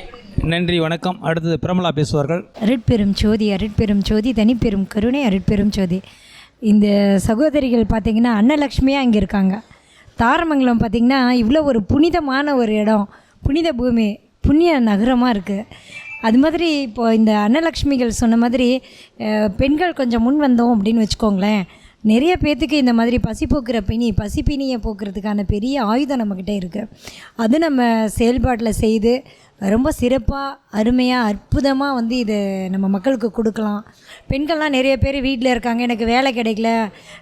நன்றி, வணக்கம். அடுத்தது பிரமலா பேசுவார்கள். அருட்பெரும் ஜோதி, அருட்பெரும் ஜோதி, தனிப்பெரும் கருணை, அருட்பெரும் ஜோதி. இந்த சகோதரிகள் பார்த்திங்கன்னா அன்னலக்ஷ்மியாக இங்கே இருக்காங்க. தாரமங்கலம் பார்த்திங்கன்னா இவ்வளோ ஒரு புனிதமான ஒரு இடம், புனித பூமி, புண்ணிய நகரமாக இருக்குது. அது மாதிரி இப்போது இந்த அன்னலக்ஷ்மிகள் சொன்ன மாதிரி பெண்கள் கொஞ்சம் முன் வந்தோம் அப்படின்னு வச்சுக்கோங்களேன், நிறைய பேர்த்துக்கு இந்த மாதிரி பசிப்பினியை போக்குறதுக்கான பெரிய ஆயுதம் நம்மக்கிட்ட இருக்குது. அது நம்ம செயல்பாட்டில் செய்து ரொம்ப சிறப்பாக, அருமையாக, அற்புதமாக இது நம்ம மக்களுக்கு கொடுக்கலாம். பெண்கள்லாம் நிறைய பேர் வீட்டில் இருக்காங்க, எனக்கு வேலை கிடைக்கல,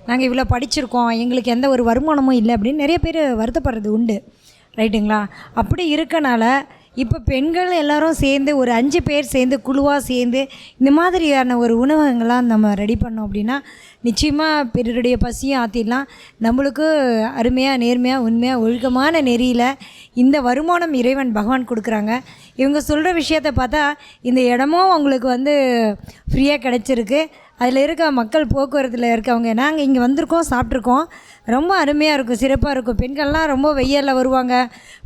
நாங்கள் இவ்வளோ படிச்சிருக்கோம், எங்களுக்கு எந்த ஒரு வருமானமும் இல்லை அப்படின்னு நிறைய பேர் வருத்தப்படுறது உண்டு. ரைட்டுங்களா? அப்படி இருக்கனால இப்போ பெண்கள் எல்லோரும் சேர்ந்து ஒரு 5 பேர் சேர்ந்து குழுவாக சேர்ந்து இந்த மாதிரியான ஒரு உணவகங்கள்லாம் நம்ம ரெடி பண்ணோம் அப்படின்னா நிச்சயமாக பிறருடைய பசியும் ஆற்றிடலாம். நம்மளுக்கு அருமையாக, நேர்மையாக, உண்மையாக, ஒழுக்கமான நெறியில் இந்த வருமானம் இறைவன் பகவான் கொடுக்குறாங்க. இவங்க சொல்கிற விஷயத்தை பார்த்தா இந்த இடமும் அவங்களுக்கு ஃப்ரீயாக கிடச்சிருக்கு. அதில் இருக்க மக்கள் போக்குவரத்தில் இருக்கவங்க நாங்கள் இங்கே வந்திருக்கோம், சாப்பிட்ருக்கோம், ரொம்ப அருமையாக இருக்கும், சிறப்பாக இருக்கும். பெண்கள்லாம் ரொம்ப வெயிலில் வருவாங்க,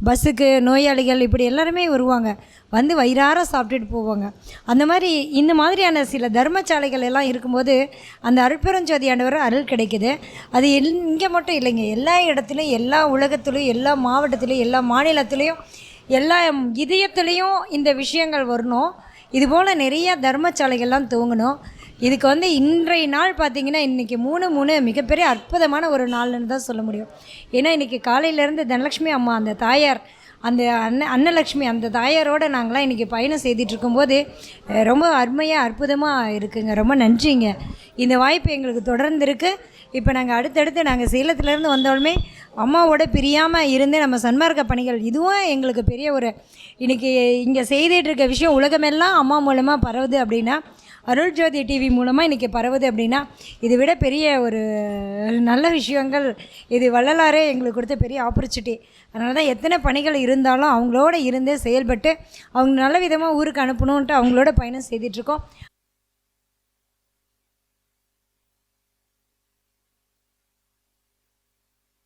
பஸ்ஸுக்கு நோயாளிகள் இப்படி எல்லாருமே வருவாங்க, வயிறார சாப்பிட்டுட்டு போவாங்க. அந்த மாதிரி இந்த மாதிரியான சில தர்மசாலைகள் எல்லாம் இருக்கும்போது அந்த அருட்பெருஞ்சோதி ஆண்டவர் அருள் கிடைக்குது. அது இங்கே மட்டும் இல்லைங்க, எல்லா இடத்துலையும், எல்லா உலகத்துலேயும், எல்லா மாவட்டத்துலேயும், எல்லா மாநிலத்துலேயும், எல்லா இதயத்துலேயும் இந்த விஷயங்கள் வரணும். இதுபோல் நிறைய தர்மசாலைகள்லாம் துவங்கணும். இதுக்கு வந்து இன்றைய நாள் பார்த்திங்கன்னா இன்றைக்கி 3 மிகப்பெரிய அற்புதமான ஒரு நாள்னு தான் சொல்ல முடியும். ஏன்னா இன்றைக்கி காலையிலேருந்து தனலட்சுமி அம்மா அந்த தாயார், அந்த அன்னலக்ஷ்மி அந்த தாயாரோடு நாங்களாம் இன்றைக்கி பயணம் செய்துட்டு இருக்கும்போது ரொம்ப அருமையாக அற்புதமாக இருக்குங்க. ரொம்ப நன்றிங்க. இந்த வாய்ப்பு எங்களுக்கு தொடர்ந்து இருக்குது. இப்போ நாங்கள் அடுத்தடுத்து நாங்கள் சேலத்துலேருந்து வந்தாலுமே அம்மாவோட பிரியாமல் இருந்து நம்ம சன்மார்க்க பணிகள் இதுவும் எங்களுக்கு பெரிய ஒரு இன்றைக்கி இங்கே செய்துட்டு இருக்க விஷயம் உலகமெல்லாம் அம்மா மூலமாக பரவுது அப்படின்னா, அருள் ஜோதி டிவி மூலமாக இன்றைக்கி பரவுது அப்படின்னா, இதை விட பெரிய ஒரு நல்ல விஷயங்கள் இது வள்ளலாரே எங்களுக்கு கொடுத்த பெரிய ஆப்பர்ச்சுனிட்டி. அதனால தான் எத்தனை பணிகள் இருந்தாலும் அவங்களோட இருந்து செயல்பட்டு அவங்க நல்ல விதமாக ஊருக்கு அனுப்பணுன்ட்டு அவங்களோட பயணம் செய்துட்ருக்கோம்.